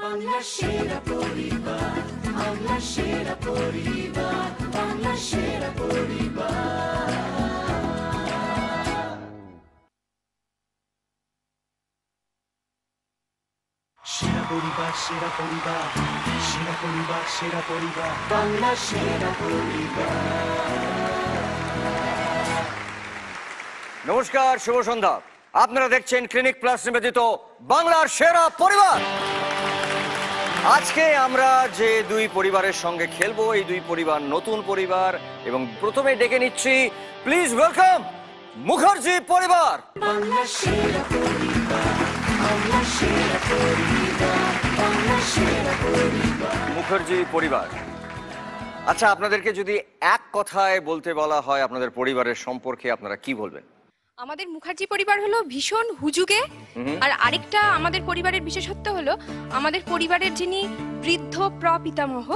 বাংলা সেরা পরিবার, বাংলা সেরা পরিবার, বাংলা সেরা পরিবার। সেরা পরিবার, সেরা পরিবার, সেরা পরিবার, সেরা পরিবার, বাংলা সেরা পরিবার। নমস্কার, শুভ সন্ধ্যা। আপনারা দেখছেন ক্লিনিক প্লাস নিবেদিত বাংলার সেরা পরিবার। আজকে আমরা যে দুই পরিবারের সঙ্গে খেলবো, এই দুই পরিবার নতুন পরিবার, এবং প্রথমে ডেকে নিচ্ছি, প্লিজ ওয়েলকাম মুখার্জি পরিবার। বাংলা সেরা পরিবার, বাংলা সেরা পরিবার, বাংলা সেরা পরিবার। মুখার্জি পরিবার। আচ্ছা, আপনাদেরকে যদি এক কথায় বলতে বলা হয় আপনাদের পরিবারের সম্পর্কে, আপনারা কি বলবেন? আমাদের মুখার্জি পরিবার হলো ভীষণ হুজুগে। আর আরেকটা আমাদের পরিবারের বিশেষত্ব হলো আমাদের পরিবারের যিনি বৃদ্ধ প্রপিতামহ,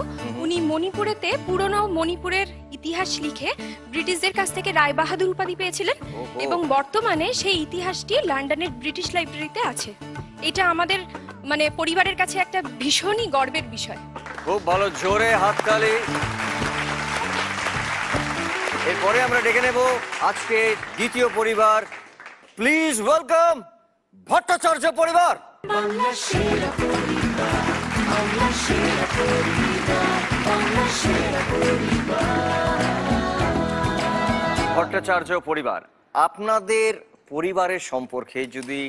উনি মণিপুরেতে পুরনো মণিপুরের ইতিহাস লিখে ব্রিটিশদের কাছ থেকে রায় বাহাদুর উপাধি পেয়েছিলেন, এবং বর্তমানে সেই ইতিহাসটি লন্ডনের ব্রিটিশ লাইব্রেরিতে আছে। এটা আমাদের মানে পরিবারের কাছে একটা ভীষণই গর্বের বিষয়। খুব ভালো, জোরে হাততালি। এরপরে আমরা ডেকে নেব আজকে দ্বিতীয় পরিবার, প্লিজ ওয়েলকাম ভট্টাচার্য পরিবার। বাংলা সেরা পরিবার, বাংলা সেরা পরিবার, বাংলা সেরা পরিবার। ভট্টাচার্য পরিবার, আপনাদের পরিবারের সম্পর্কে যদি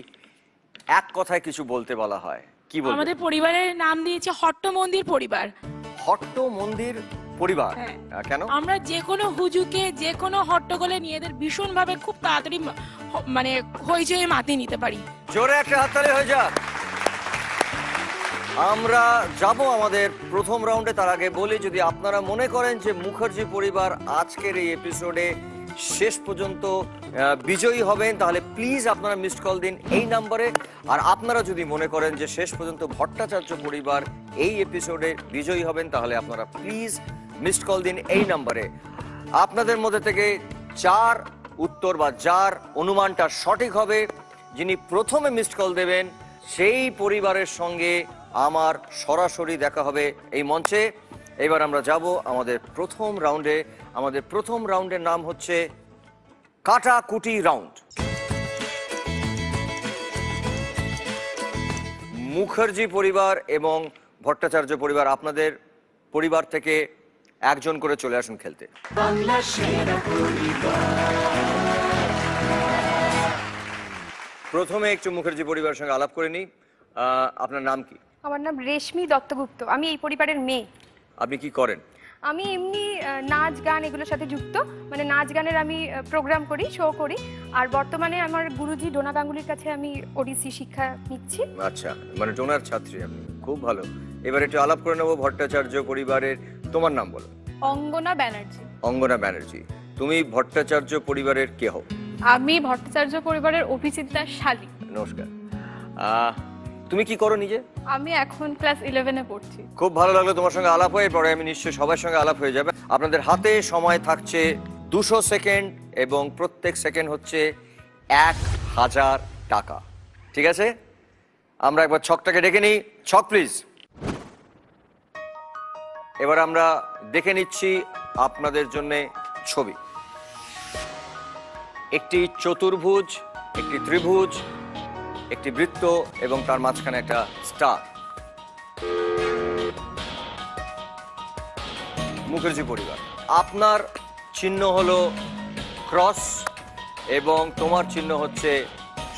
এক কথায় কিছু বলতে বলা হয়, কি বলবেন? আমাদের পরিবারের নাম দিয়েছে হট্ট মন্দির পরিবার। হট্ট মন্দির পরিবার। কেন? আমরা যে কোনো হুজুকে, যে কোনো হট্টগোলে নিজেদের ভীষণ ভাবে খুব তাড়াতাড়ি মানে হইচয়ে মাতিয়ে নিতে পারি। জোরে একটা হাততালি হয়ে যাক। আমরা যাব আমাদের প্রথম রাউন্ডে। তার আগে বলি, যদি আপনারা মনে করেন যে মুখার্জি পরিবার আজকের এই এপিসোডে শেষ পর্যন্ত বিজয়ী হবেন, তাহলে প্লিজ আপনারা মিসড কল দিন এই নাম্বারে। আর আপনারা যদি মনে করেন যে শেষ পর্যন্ত ভট্টাচার্য পরিবার এই এপিসোডে বিজয়ী হবেন, তাহলে আপনারা প্লিজ মিসড কল দিন এই নাম্বারে। আপনাদের মধ্যে থেকে যার উত্তর বা যার অনুমানটা সঠিক হবে, যিনি প্রথমে মিসড কল দেবেন, সেই পরিবারের সঙ্গে আমার সরাসরি দেখা হবে এই মঞ্চে। এবার আমরা যাব আমাদের প্রথম রাউন্ডে। আমাদের প্রথম রাউন্ডের নাম হচ্ছে কাটাকুটি রাউন্ড। মুখার্জি পরিবার এবং ভট্টাচার্য পরিবার, আপনাদের পরিবার থেকে একজন করে চলে আসুন খেলতে। বাংলা সেরা পরিবার। প্রথমে একটু মুখার্জি পরিবারের সঙ্গে আলাপ করে নিই। আপনার নাম কি? আমার নাম রেশমি দত্তগুপ্ত। আমি এই পরিবারের মেয়ে। আপনি কি করেন? আমি এমনি নাচ গান এগুলোর সাথে যুক্ত, মানে নাচ গানের আমি প্রোগ্রাম করি, শো করি। আর বর্তমানে আমার গুরুজি ডোনা গাঙ্গুলির কাছে আমি ওডিসি শিক্ষা নিচ্ছি। আচ্ছা, মানে ডোনার ছাত্রী আপনি, খুব ভালো। এবার একটু আলাপ করে নেবো ভট্টাচার্য পরিবারের। তোমার নাম বলো। অঙ্গনা ব্যানার্জি। অঙ্গনা ব্যানার্জি। তুমি ভট্টাচার্য পরিবারের কে হও? আমি ভট্টাচার্য পরিবারের অভিজিৎদার শালী। নমস্কার। তুমি কি করো নিজে? আমি এখন ক্লাস 11-এ পড়ছি। খুব ভালো লাগলো তোমার সঙ্গে আলাপ হয়ে। পরে আমি নিশ্চয়ই সবার সঙ্গে আলাপ হয়ে যাবে। আপনাদের হাতে সময় থাকছে 200 সেকেন্ড, এবং প্রত্যেক সেকেন্ড হচ্ছে 1000 টাকা। ঠিক আছে, আমরা একবার ছকটাকে ডেকে নিই। ছক প্লিজ। এবার আমরা দেখে নিচ্ছি আপনাদের জন্য ছবি। একটি চতুর্ভুজ, একটি ত্রিভুজ, একটি বৃত্ত, এবং তার মাঝখানে একটা স্টার। মুখার্জি পরিবার, আপনার চিহ্ন হলো ক্রস এবং তোমার চিহ্ন হচ্ছে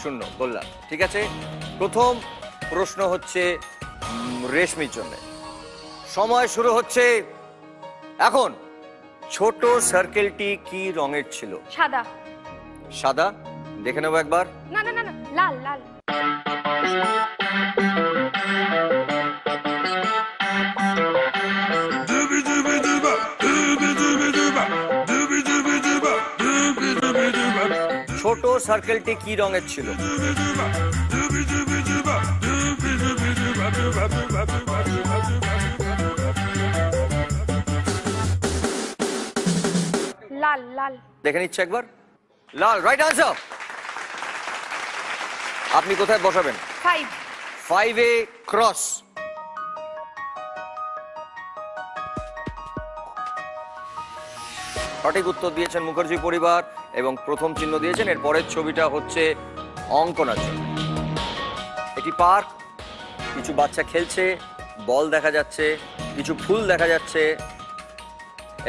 শূন্য। বললাম ঠিক আছে। প্রথম প্রশ্ন হচ্ছে রেশমির জন্য। সময় শুরু হচ্ছে এখন। ছোট সার্কেলটি কি রঙের ছিল? সাদা। সাদা? দেখে নেবো একবার। না না না না, লাল লাল। ছোট সার্কেলটি কি রঙের ছিল? লাল লাল। দেখে নিচ্ছে একবার। লাল, রাইট আনসার। আপনি কোথায় বসাবেন? 5। 5-এ ক্রস। সঠিক উত্তর দিয়েছেন মুখার্জি পরিবার এবং প্রথম চিহ্ন দিয়েছেন। এর পরের ছবিটা হচ্ছে অঙ্কনার জন্য। একটি পার্ক, কিছু বাচ্চা খেলছে, বল দেখা যাচ্ছে, কিছু ফুল দেখা যাচ্ছে।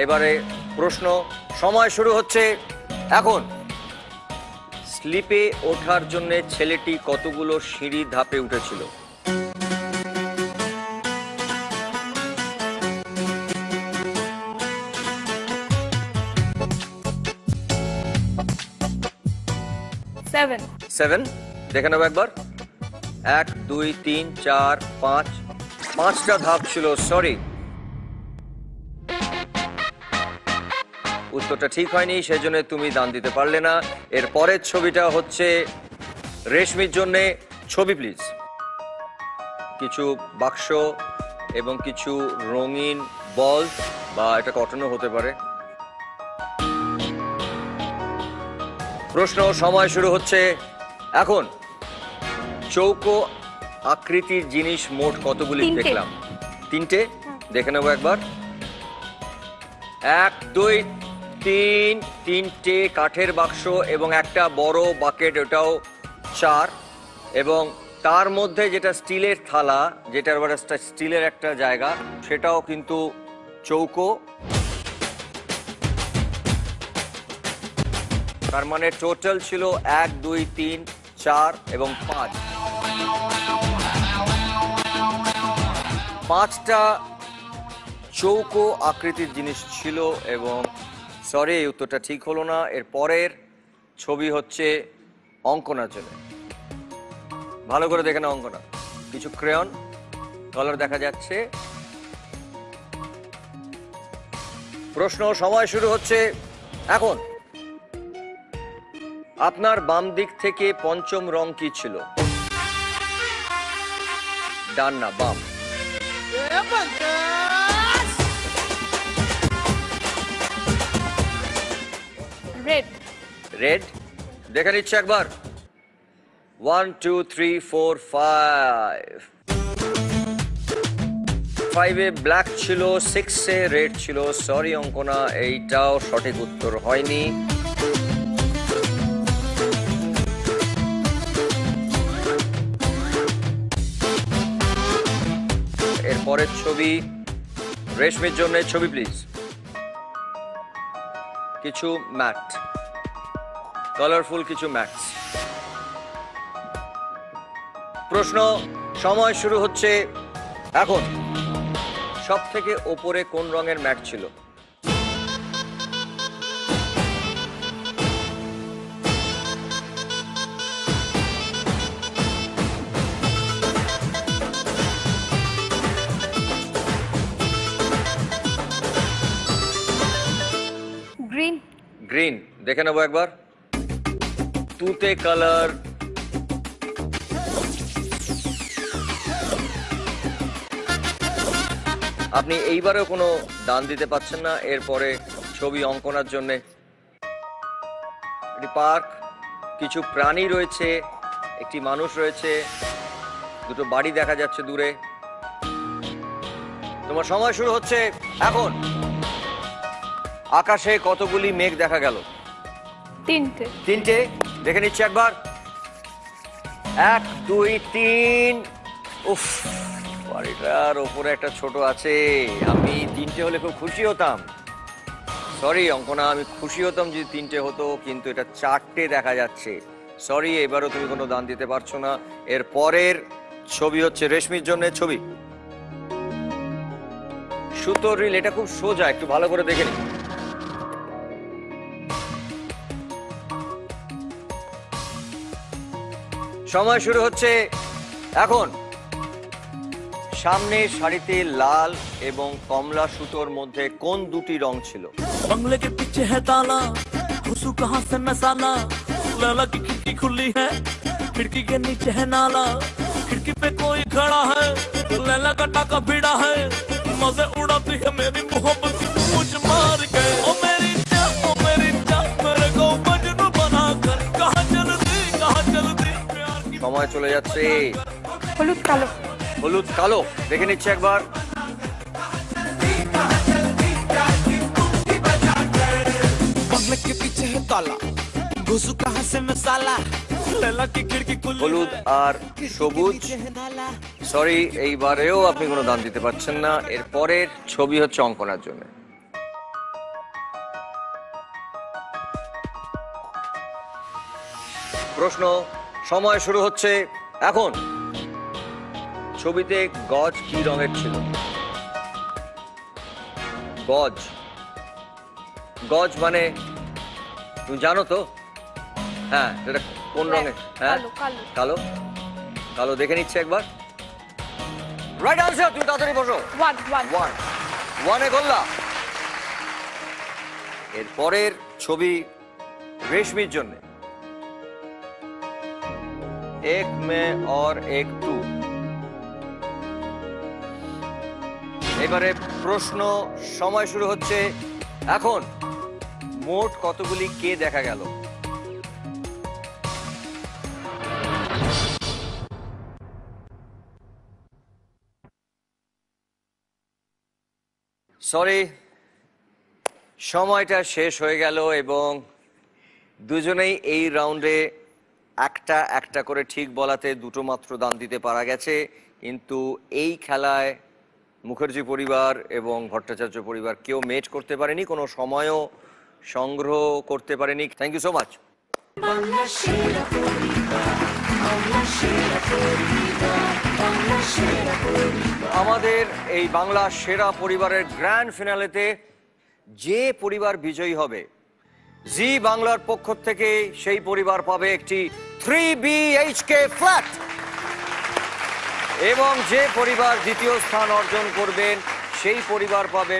এবারে প্রশ্ন, সময় শুরু হচ্ছে এখন। স্লিপে ওঠার জন্য ছেলেটি কতগুলো সিঁড়ি ধাপে উঠেছিল? সেভেন। 7, দেখে নেবো একবার। 1 2 3 4 5, 5টা ধাপ ছিল। সরি, উত্তরটা ঠিক হয়নি, সেজন্য তুমি দান দিতে পারলে না। এর পরের ছবিটা হচ্ছে রেশমির জন্যে। ছবি প্লিজ। কিছু বাক্স এবং কিছু রঙিন বল, বা এটা কটনও হতে পারে। প্রশ্ন, সময় শুরু হচ্ছে এখন। চৌকো আকৃতির জিনিস মোট কতগুলি 3টে। দেখলাম? 3টে, দেখে নেবো একবার। 1 2 3, 3টে কাঠের বাক্স এবং একটা বড় বাকেট, ওটাও 4। এবং তার মধ্যে যেটা স্টিলের থালা, যেটার আবার স্টিলের একটা জায়গা, সেটাও কিন্তু চৌকো। তার মানে টোটাল ছিল 1 2 3 4 এবং 5। 5টা চৌকো আকৃতির জিনিস ছিল। এবং সরি, এই উত্তরটা ঠিক হলো না। এর পরের ছবি হচ্ছে অঙ্কনার জন্য। ভালো করে দেখে না অঙ্কনা। কিছু ক্রেয়ন কালার দেখা যাচ্ছে। প্রশ্ন, সময় শুরু হচ্ছে এখন। আপনার বাম দিক থেকে পঞ্চম রং কি ছিল? ডান না বাম? রেড। রেড, দেখে নিচ্ছে একবার। 1 2 3 4 5। 5-এ ব্ল্যাক ছিল, 6-এ রেড ছিল। সরি অঙ্কনা, এইটাও সঠিক উত্তর হয়নি। এরপরের ছবি রেশমির জন্য। ছবি প্লিজ। কিছু ম্যাট, কালারফুল কিছু ম্যাটস। প্রশ্ন, সময় শুরু হচ্ছে এখন। সব থেকে ওপরে কোন রঙের ম্যাট ছিল? গ্রিন। গ্রিন, দেখে নেবো একবার। তুতে কালার। আপনি এইবারেও কোনো দান দিতে পারছেন না। এরপরে ছবি অঙ্কনার জন্য। একটি পার্ক, কিছু প্রাণী রয়েছে, একটি মানুষ রয়েছে, দুটো বাড়ি দেখা যাচ্ছে দূরে। তোমার সময় শুরু হচ্ছে এখন। আকাশে কতগুলি মেঘ দেখা গেল? 3টে। 3টে, দেখে নিচ্ছি একবার। 1 2 3। উফ, বাড়িটার ওপরে একটা ছোট আছে। আমি 3টে হলে খুব খুশি হতাম। সরি অঙ্কনা, আমি খুশি হতাম যদি 3টে হতো, কিন্তু এটা 4টে দেখা যাচ্ছে। সরি, এবারও তুমি কোনো দান দিতে পারছো না। এর পরের ছবি হচ্ছে রেশমির জন্য। ছবি সুতোর রিল, এটা খুব সোজা, একটু ভালো করে দেখে নি। সময় শুরু হচ্ছে এখন। সামনে সারিতে লাল এবং কমলা সুতোর মধ্যে কোন দুটি রং ছিল? बंगले के पीछे है ताला, घुसू कहाँ से मैं साला, लैला की खिड़की खुली है, खिड़की के नीचे है नाला, खिड़की पे कोई खड़ा है, लैला का टाका भिड़ा है, मजे उड़ाती है मेरी मोहब्बत की पूछ मार के। ओ मेरी जान, मेरे को मजनू बना कर, कहाँ चलती प्यार की। সময় চলে যাচ্ছে। হলুদ কালো। হলুদ কালো, দেখে নিচ্ছে একবার। ताला घुसू कहां से मसाला लैला की खिड़की खुली হলুদ আর সবুজ সরি এইবারেও আপনি কোনো দান দিতে পারছেন না। এর পরের ছবি হচ্ছে অঙ্কনার জন্য। প্রশ্ন সময় শুরু হচ্ছে এখন। ছবিতে গজ কি রঙের ছিল? গজ, গজ মানে তুমি জানো তো? হ্যাঁ, এটা কোন রঙের? হ্যাঁ, কালো কালো কালো। কালো দেখে নিচ্ছে একবার। রাইট আনসার, তুমি তাড়াতাড়ি বসো। ওয়ান ওয়ান ওয়ান, ওয়ানে গোল্লা। এর পরের ছবি রেশমির জন্য। এক মে और एक तू। এবারে প্রশ্ন সময় শুরু হচ্ছে এখন। মোট কতগুলি কে দেখা গেল? সরি, সময়টা শেষ হয়ে গেল এবং দুজনেই এই রাউন্ডে একটা একটা করে ঠিক বলাতে দুটো মাত্র দান দিতে পারা গেছে। কিন্তু এই খেলায় মুখার্জি পরিবার এবং ভট্টাচার্য পরিবার কেউ মেট করতে পারেনি, কোনো সময়ও সংগ্রহ করতে পারেনি। Thank you so much. আমাদের এই বাংলা সেরা পরিবারের গ্র্যান্ড ফিনালেতে যে পরিবার বিজয়ী হবে, জি বাংলার পক্ষ থেকে সেই পরিবার পাবে একটি 3 BHK ফ্ল্যাট এবং যে পরিবার দ্বিতীয় স্থান অর্জন করবেন সেই পরিবার পাবে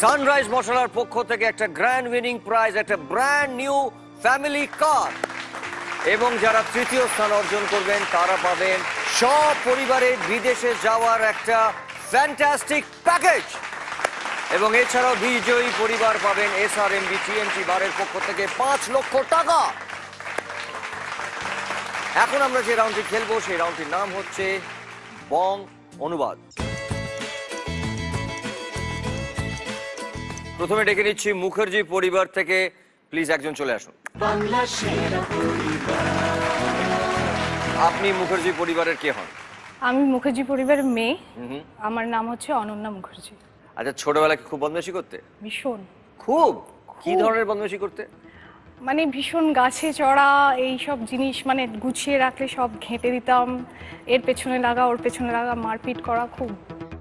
সানরাইজ মশলার পক্ষ থেকে একটা গ্র্যান্ড উইনিং প্রাইজ, একটা ব্র্যান্ড নিউ ফ্যামিলি কার। এবং যারা তৃতীয় স্থান অর্জন করবেন তারা পাবেন সব পরিবারের বিদেশে যাওয়ার একটা ফ্যান্টাস্টিক প্যাকেজ। এবং এছাড়াও বিজয়ী পরিবার পাবেন SRMB TNT বারের পক্ষ থেকে 5 লক্ষ টাকা। এখন আমরা যে রাউন্ডটি খেলবো সেই রাউন্ডটির নাম হচ্ছে বং অনুবাদ। প্রথমে ডেকে নিচ্ছি মুখার্জি পরিবার থেকে, প্লিজ একজন চলে আসুন। আপনি মুখার্জি পরিবারের কে হন? আমি মুখার্জি পরিবারের মেয়ে। আমার নাম হচ্ছে অনন্যা মুখার্জি। আচ্ছা, ছোটবেলায় কি খুব বদমাশি করতে? ভীষণ। খুব? কি ধরনের বদমাশি করতে? মানে ভীষণ গাছে চড়া এই সব জিনিস, মানে গুছিয়ে রাখলে সব ঘেঁটে দিতাম, এর পেছনে লাগা ওর পেছনে লাগা, মারপিট করা খুব।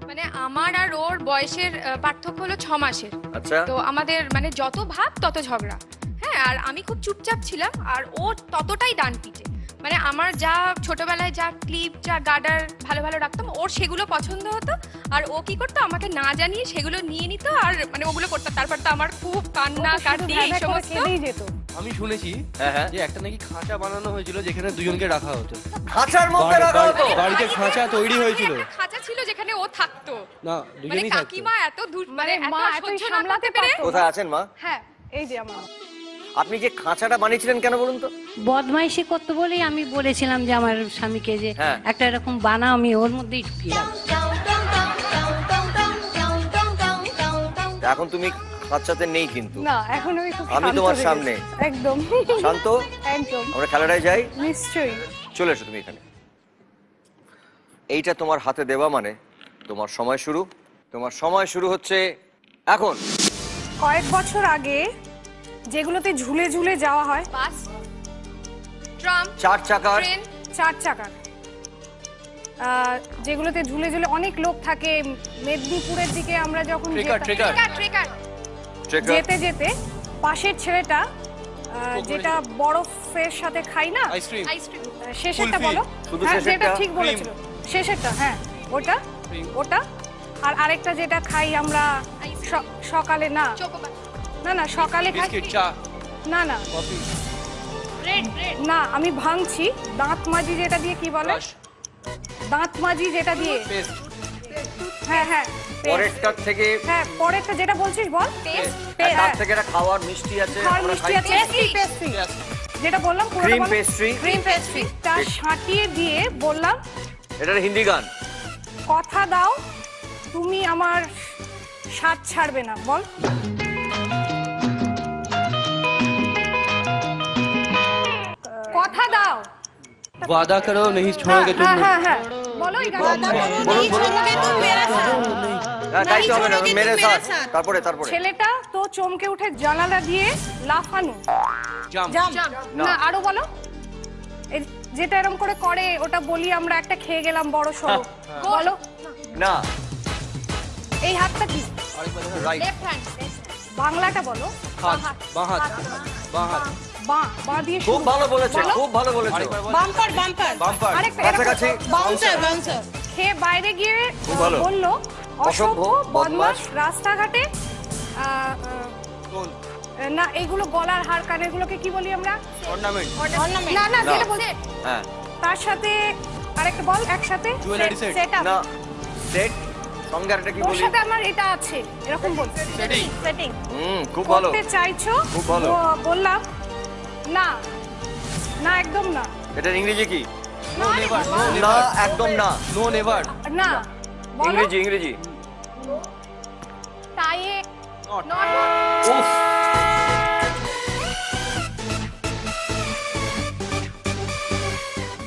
মানে আমার আর ওর বয়সের পার্থক্য হলো 6 মাসের। আচ্ছা। তো আমাদের মানে যত ভাব তত ঝগড়া। হ্যাঁ, আর আমি খুব চুপচাপ ছিলাম আর ও ততটাই ডান পিটে। মানে আমার যা ছোটবেলায় যা ক্লিপ যা গার্ডার ভালো ভালো রাখতাম ওর সেগুলো পছন্দ হতো, আর ও কি করতো আমাকে না জানিয়ে সেগুলো নিয়ে নিত আর মানে ওগুলো করতো। তারপর তো আমার খুব কান্না কাটি এই সমস্ত। যেত। আমি শুনেছি হ্যাঁ, যে একটা নাকি খাঁচা বানানো হয়েছিল যেখানে দুজনকে রাখা হতো। খাঁচার মধ্যে রাখা হতো? বাড়িতে খাঁচা তৈরি হয়েছিল। খাঁচা ছিল যেখানে ও থাকতো। না, মানে দুজনেই থাকতো। কাকিমা এত দূর মানে মা এত এতই সহ্য না সামলাতে করতে পেরে। পারতো। কোথায় আছেন মা? হ্যাঁ, এই যে আমার। আপনি যে খাঁচাটা বানিয়েছিলেন কেন বলুন তো? বদমাইশি করতে বলেই আমি বলেছিলাম যে আমার স্বামীকে যে হ্যাঁ। একটা এরকম বানা, আমি ওর মধ্যেই ঢুকিয়ে রাখবো। এখন তুমি খাঁচাতে নেই কিন্তু। না, এখন আমি খুব আমি শান্ত তোমার হয়ে সামনে। গেছি। একদম শান্ত? একদম আমরা খেলাটায় যাই? নিশ্চয়ই। চলে এসো তুমি এখানে। এইটা তোমার হাতে দেওয়া মানে তোমার সময় শুরু। তোমার সময় শুরু হচ্ছে এখন। কয়েক বছর আগে যেগুলোতে ঝুলে ঝুলে যাওয়া হয়, বাস, ট্রাম, 4 চাকার, ট্রেন, 4 চাকার, যেগুলোতে ঝুলে ঝুলে অনেক লোক থাকে। মেদিনীপুরের দিকে আমরা যখন ট্রেকার, যেতাম, ট্রেকার। ট্রেকার, ট্রেকার, যেতে যেতে পাশের ছেলেটা যেটা বরফের সাথে খাই না, আইসক্রিম। আইসক্রিম, শেষেরটা কুলফি। বলো। শুধু হ্যাঁ, শেষেরটা? যেটা ঠিক বলেছিল, শেষেরটা। হ্যাঁ, ওটা Cream। ওটা। আর আরেকটা যেটা খাই আমরা সকালে, না চোকোবার, না না সকালে খাই, বিস্কিট, চা, না না কফি, ব্রেড, ব্রেড, না, আমি ভাঙছি। দাঁত মাজি যেটা দিয়ে, কি বলে, ব্রাশ, দাঁত মাজি যেটা দিয়ে। পেস্ট, হ্যাঁ হ্যাঁ, পরেরটার থেকে হ্যাঁ পরেরটা যেটা বলছিস বল। পেস্ট, তার থেকে একটা খাওয়ার মিষ্টি আছে, খাওয়ার আমরা মিষ্টি খাই। আছে, পেস্ট্রি, যেটা বললাম ক্রিম পেস্ট্রি। ক্রিম পেস্ট্রি, তার সাঁটিয়ে দিয়ে বললাম এটার হিন্দি গান। কথা দাও তুমি আমার স্বাদ ছাড়বে না, বল। কথা দাও। वादा करो नहीं छोड़ोगे तुम হ্যাঁ হ্যাঁ হ্যাঁ বলো এই গানটা। তাই তো হবে না, মেরে সাথ। তারপরে তারপরে ছেলেটা তো চমকে উঠে জানালা দিয়ে লাফানো। জাম না আরো বলো। এই যেটা এরকম করে করে ওটা বলি আমরা, একটা খেয়ে গেলাম বড় সড়ো। বলো না, এই হাতটা কি? রাইট। বাংলাটা বলো। हाथ बां हाथ बां हाथ বাঁ বাঁ দিয়ে খুব শুরু। ভালো বলেছো, বলো। খুব ভালো বলেছো। বাম্পার বাম্পার बाम्पर আরেকটা এরকম। কাছাকাছি। বাউন্সার বাউন্সার খেয়ে বাইরে গিয়ে খুব ভালো। বললো অসভ্য অসভ্য, বদমাশ বদমাশ। রাস্তাঘাটে कौन না এইগুলো গলার হার কানের গুলোকে কি বলি আমরা? ऑर्नामेंट না না না। যেটা বলছে হ্যাঁ, তার সাথে আরেকটা বল একসাথে। Jewelry set। সেটআপ। না, সেট সঙ্গে আরেকটা কি ওর বলি? সাথে আমার এটা আছে এরকম বলছে। সেটিং খুব ভালো। করতে চাইছো? খুব ভালো। বললাম না না একদম না। এটার ইংরেজি কি? नो नेवर नो না, नेवर একদম না। नो नेवर না বলো। ইংরেজি ইংরেজি। তাইয়ে नॉट উফ,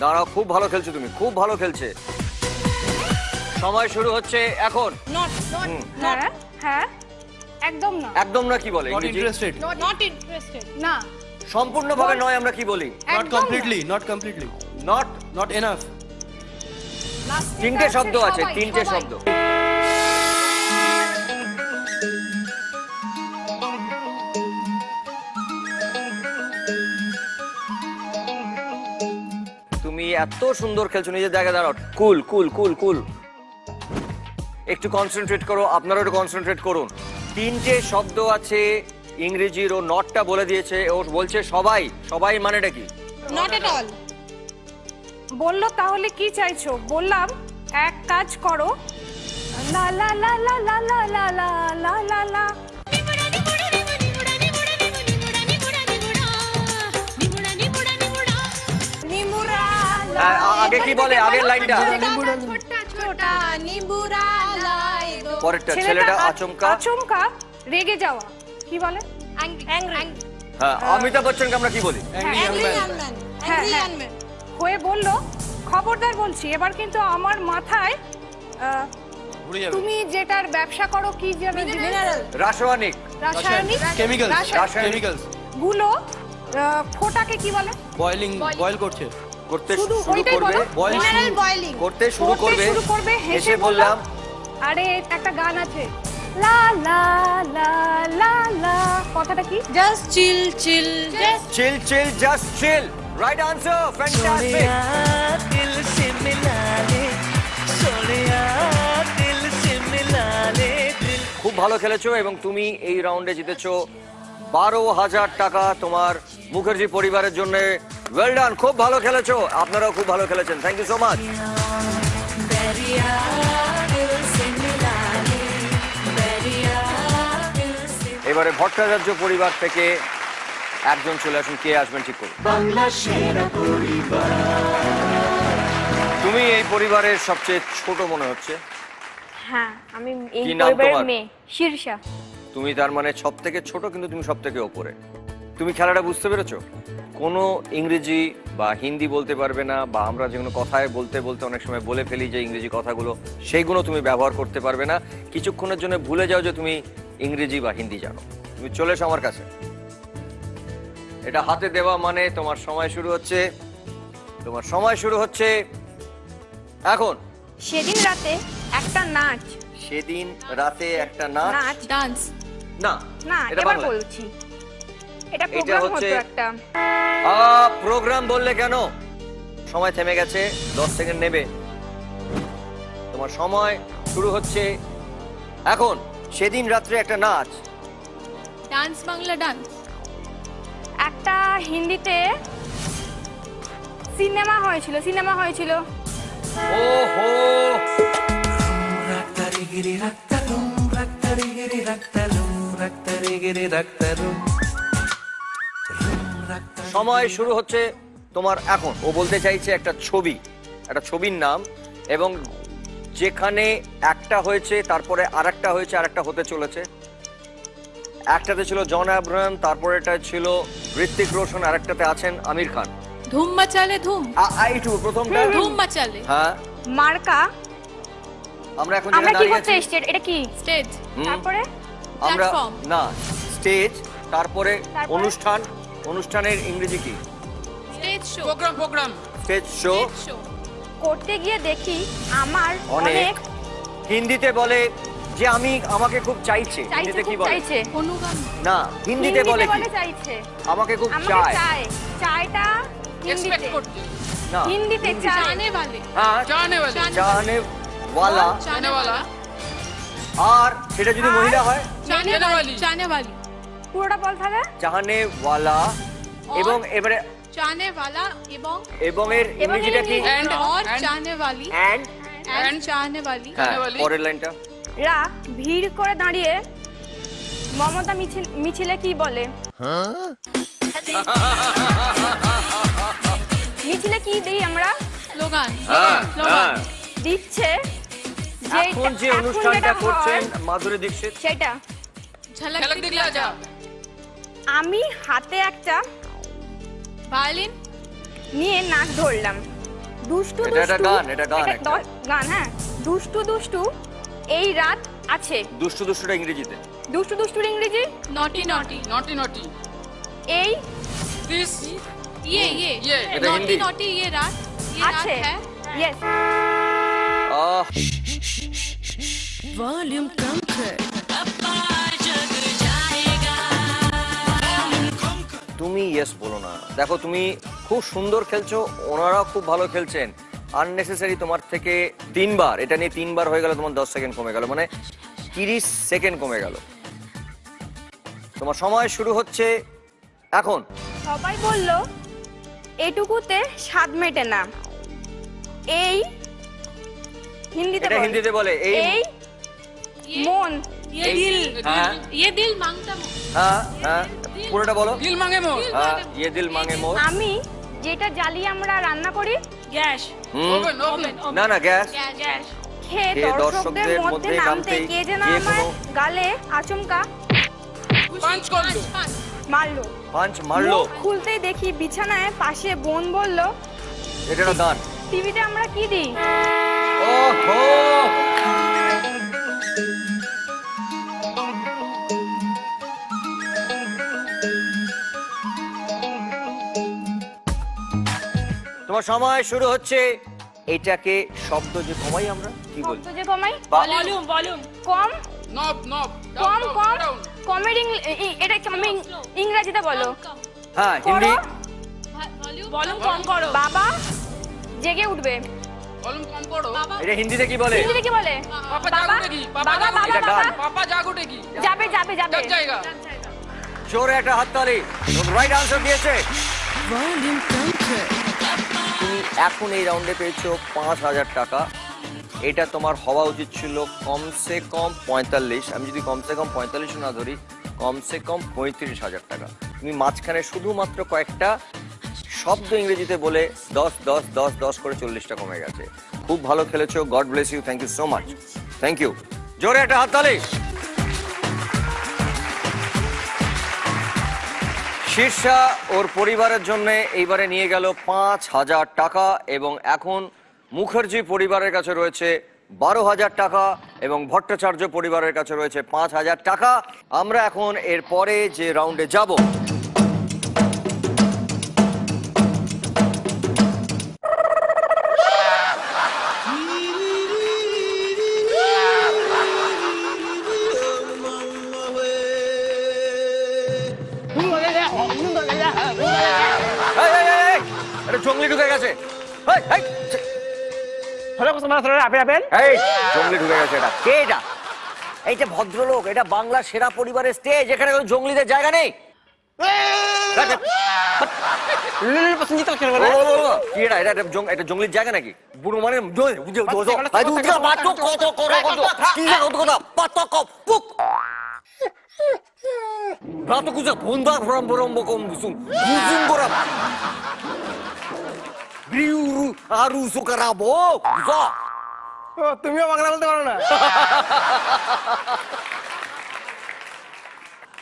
দাঁড়াও, খুব ভালো খেলছো তুমি, খুব ভালো খেলছে। সময় শুরু হচ্ছে এখন। নট হ্যাঁ হ্যাঁ একদম না একদম না কি বলে नॉट ইংরেজি? इंटरेस्टेड নট ইন্টারেস্টেড না সম্পূর্ণভাবে নয় আমরা কি বলি? नॉट একদম না। Completely not. Not enough Last তিনটে থেকে শব্দ আছে, সবাই, তিনটে সবাই। শব্দ। তুমি এত সুন্দর খেলছো, নিজের জায়গায় দাঁড়াও। কুল কুল কুল কুল, একটু কনসেন্ট্রেট করো, আপনারা একটু কনসেন্ট্রেট করুন। তিনটে শব্দ আছে ইংরেজির, ও নটটা বলে দিয়েছে। ও বলছে সবাই, সবাই মানেটা কি? নট এট অল বললো তাহলে কি চাইছো? বললাম এক কাজ করো, লা লা লা লা লা লা লা লা লা লা লা। নিমুরা লা। আগে কি বলে? আগের লাইনটা, ছোটা নিমুরা লাই দো। পরেরটা ছেলেটা আচমকা। আচমকা রেগে যাওয়া কি বলে? হ্যাঁ, অমিতাভ বচ্চনকে আমরা কি বলি? एंग्री यंग मैन হ্যাঁ হ্যাঁ হয়ে বললো খবরদার বলছি এবার কিন্তু আমার মাথায় उड़ जावे তুমি যেটার ব্যবসা করো কি যেন রাসায়নিক। রাসায়নিক কেমিক্যালস রাসায়নিক কেমিক্যালস গুলো ফোটাকে কি বলে? বয়েলিং বয়েল করছে করতে শুধু শুরু ওইটাই করবে, বলো। বয়েল মিনারেল বয়েলিং করতে শুরু করতে করবে, শুরু করবে, হেসে হেসে বললাম আরে একটা গান আছে লা লা লা লা লা, কথাটা কি? Just chill chill just chill chill just chill. Right answer, fantastic. दिल से मिला ले सोनिया दिल से मिला ले दिल। খুব ভালো খেলেছো এবং তুমি এই রাউন্ডে জিতেছো 12,000 টাকা তোমার মুখার্জি পরিবারের জন্য। ওয়েল ডান, খুব ভালো খেলেছো, আপনারাও খুব ভালো খেলেছেন। Thank you so much. Bairia दिल से मिला ले बैरिया दिल से। এবারে ভট্টাচার্য পরিবার থেকে একজন চলে আসুন, কে আসবেন ঠিক করুন। বাংলা সেরা পরিবার। তুমি এই পরিবারের সবচেয়ে ছোট মনে হচ্ছে। হ্যাঁ আমি এই কি নাম পরিবারের তোমার? মেয়ে শীর্ষা। তুমি তার মানে সব থেকে ছোট, কিন্তু তুমি সব থেকে ওপরে। তুমি খেলাটা বুঝতে পেরেছো? কোনো ইংরেজি বা হিন্দি বলতে পারবে না, বা আমরা যেগুলো কথায় বলতে বলতে অনেক সময় বলে ফেলি যে ইংরেজি কথাগুলো, সেইগুলো তুমি ব্যবহার করতে পারবে না। কিছুক্ষণের জন্য ভুলে যাও যে তুমি ইংরেজি বা হিন্দি জানো। তুমি চলে এসো আমার কাছে। এটা হাতে দেওয়া মানে তোমার সময় শুরু হচ্ছে, তোমার সময় শুরু হচ্ছে এখন। সেদিন রাতে একটা নাচ সেদিন রাতে একটা নাচ। নাচ ডান্স না না এটা এবার বাংলা। বলছি এটা প্রোগ্রাম হচ্ছে- হতো একটা। প্রোগ্রাম বললে কেন? সময় থেমে গেছে, 10 সেকেন্ড নেবে। তোমার সময় শুরু হচ্ছে এখন। সেদিন রাত্রে একটা নাচ। ডান্স বাংলা ডান্স একটা হিন্দিতে সিনেমা হয়েছিল। ওহো, সময় শুরু হচ্ছে তোমার এখন। ও বলতে চাইছে একটা ছবি, একটা ছবির নাম, এবং যেখানে একটা হয়েছে তারপরে আরেকটা হয়েছে, আরেকটা হতে চলেছে। একটাতে ছিল জন আব্রাহাম, তারপরে এটা ছিল ঋত্বিক রোশন, আরেকটাতে আছেন আমির খান। ধুম মাচালে ধুম। এইটুকু প্রথমটা। ধুম মাচালে। হ্যাঁ। মার্কা। আমরা এখন আমরা যেটা কি দাঁড়িয়ে করতে আছি এসেছি? এটা কি? স্টেজ। তারপরে আমরা প্ল্যাটফর্ম। না স্টেজ, তারপরে তারপরে? অনুষ্ঠান, অনুষ্ঠানের ইংরেজি কি? Stage show. Program program stage show. Show. করতে গিয়ে দেখি আমার অনেক। অনেক হিন্দিতে বলে যে আমাকে খুব চাইছে। চাইছে, হিন্দিতে কি খুব বলে? চাইছে। অনুগামী। না, হিন্দিতে বলে কি? চাইছে। আমাকে খুব আমাকে চায়। চায়। চায়টা এক্সপেক্ট হিন্দিতে। করতে না, হিন্দিতে চায়। জানে वाले। হ্যাঁ, জানে वाले জানে ওয়ালা। জানে वाला। আর সেটা যদি মহিলা হয় জানে জানে वाली। वाली। জানে वाली। পুরোটা বল তাহলে। জানে ওয়ালা। এবং এবারে জানে वाला এবং এবং এর ইংরেজিটা কি? And और and জানে वाली। এন্ড। and জানে वाली। হ্যাঁ, জানে वाली। পরের লাইনটা। রা ভিড় করে দাঁড়িয়ে মমতা মিছিলে কি বলে? মিছিলে কি দিই আমরা? স্লোগান। হ্যাঁ, স্লোগান। দিচ্ছে এখন যে এখন অনুষ্ঠানটা যেটা করছেন হয়, মাধুরী দীক্ষিত, সেটা ঝলক ঝলক দিখলা দিখলা যা। যা। আমি হাতে একটা ভায়োলিন। নিয়ে নাক ধরলাম। দুষ্টু এটা একটা দুষ্টু গান, এটা গান এটা একটা। গান, হ্যাঁ। দুষ্টু দুষ্টু এই রাত আছে। দুষ্টু দুষ্টুটা ইংরেজিতে। দুষ্টু দুষ্টুর ইংরেজি নটি নটি। নটি নটি এই দিস ये এটা नॉटी হিন্দি। नॉटी ये रात रात আছে। है। ইয়েস। আহ, তুমি ইয়েস বলো না। দেখো তুমি খুব সুন্দর খেলছো, ওনারা খুব ভালো খেলছেন। আননেসেসারি তোমার থেকে 3 বার, এটা নিয়ে 3 বার হয়ে গেল, তোমার 10 সেকেন্ড কমে গেল, মানে 30 সেকেন্ড কমে গেল। তোমার সময় শুরু হচ্ছে এখন। সবাই বলল এটুকুতে স্বাদ মেটে না। এই হিন্দিতে এটা বল। হিন্দিতে বলে এই। এই মন ये दिल হ্যাঁ ये दिल मांगता मोर। হ্যাঁ হ্যাঁ, পুরোটা বলো। দিল মাঙ্গে মোর হ্যাঁ, ये दिल मांगे मोर। আমি যেটা জ্বালিয়ে আমরা রান্না করি গ্যাস হুম, ওভেন ওভেন না না, গ্যাস। गैस। খেয়ে খেয়ে দর্শকদের দর্শকদের মধ্যে মধ্যে নামতে নামতেই কে যেন যে আমার কোনো- গালে আচমকা পাঞ্চ করলো पांच মারলো। পাঞ্চ মারলো। মুখ খুলতেই দেখি বিছানায় পাশে বোন বলল, এটা একটা গান। টিভিতে আমরা কি দিই? ওহো, তোমার সময় শুরু হচ্ছে। এটাকে শব্দ যে কমাই আমরা কি বলি? শব্দ যে কমাই? ভলিউম ভলিউম কম নব নব কম কম কমের এটা আমি ইংরেজিতে বলো। হ্যাঁ, হিন্দি। ভলিউম কম করো বাবা জেগে উঠবে। ভলিউম কম করো এটা হিন্দিতে কি বলে? হিন্দিতে কি বলে? পাপা বাবা জাগ উঠেগি পাপা বাবা জাগ বাবা এটা বাবা গান। পাপা জাগ উঠেগি যাবে যাবে যাবে। জাগ জায়গা জোরে একটা হাততালি। রাইট আনসার দিয়েছে। তুমি এখন এই রাউন্ডে পেয়েছো 5000 টাকা। এটা তোমার হওয়া উচিত ছিল কমসে কম 45। আমি যদি কমসে কম 45 না ধরি, কমসে কম 35,000 টাকা। তুমি মাঝখানে শুধুমাত্র কয়েকটা শব্দ ইংরেজিতে বলে 10 10 10 10 করে 40টা কমে গেছে। খুব ভালো খেলেছো। God bless you. Thank you so much. Thank you. জোরে একটা হাততালি। শীর্ষা ওর পরিবারের জন্য এইবারে নিয়ে গেল 5000 টাকা এবং এখন মুখার্জি পরিবারের কাছে রয়েছে 12,000 টাকা এবং ভট্টাচার্য পরিবারের কাছে রয়েছে 5,000 টাকা। আমরা এখন এর পরে যে রাউন্ডে যাব, এটা জঙ্গলি ঢুকে গেছে। এই, এই, এই, জঙ্গলি ঢুকে গেছে। এটা কে? এটা এই যে ভদ্রলোক, এটা বাংলা সেরা পরিবারের স্টেজ, এখানে কোনো জঙ্গলিদের জায়গা নেই। কি এটা? এটা জঙ্গলির জায়গা নাকি? বুড়ো মানে তুমিও বাংলা বলতে পারো না?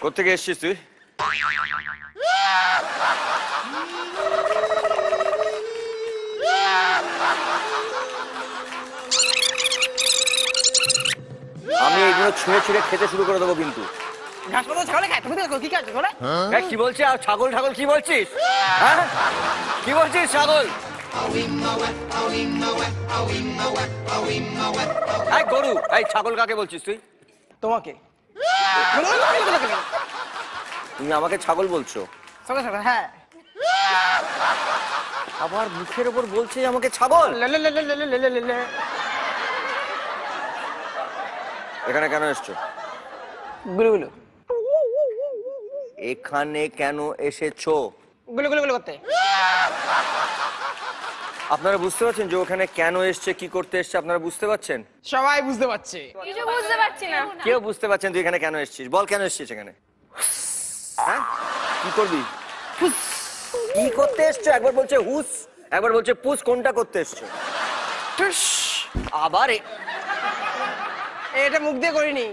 কোথেকে এসছিস তুই? আমি এইগুলো ছুঁড়ে ছুঁড়ে খেতে শুরু করে দেবো কিন্তু। ঘাস পাতা ছাগলে খায়, তুমি দেখো কি খাচ্ছ তোরা? হ্যাঁ, কি বলছিস? আর ছাগল ছাগল কি বলছিস? হ্যাঁ, কি বলছিস ছাগল? এই গরু, এই ছাগল কাকে বলছিস তুই? তোমাকে তুমি আমাকে ছাগল বলছো? ছাগল ছাগল, হ্যাঁ। আবার মুখের ওপর বলছে যে আমাকে ছাগল। লে লে লে লে লে লে লে লে। এখানে কেন এসছো? গুলু গুলু এখানে কেন এসেছো? গুলু গুলু গুলু করতে। আপনারা বুঝতে পারছেন যে ওখানে কেন এসছে, কি করতে এসছে? আপনারা বুঝতে পারছেন? সবাই বুঝতে পারছে। কিছু বুঝতে পারছি না। কেউ বুঝতে পারছেন তুই এখানে কেন এসেছিস? বল কেন এসেছিস এখানে? হ্যাঁ, কি করবি? কি করতে এসছো? একবার বলছে হুস, একবার বলছে পুস। কোনটা করতে এসছো? টুস। আবার এটা মুখ দিয়ে করিনি।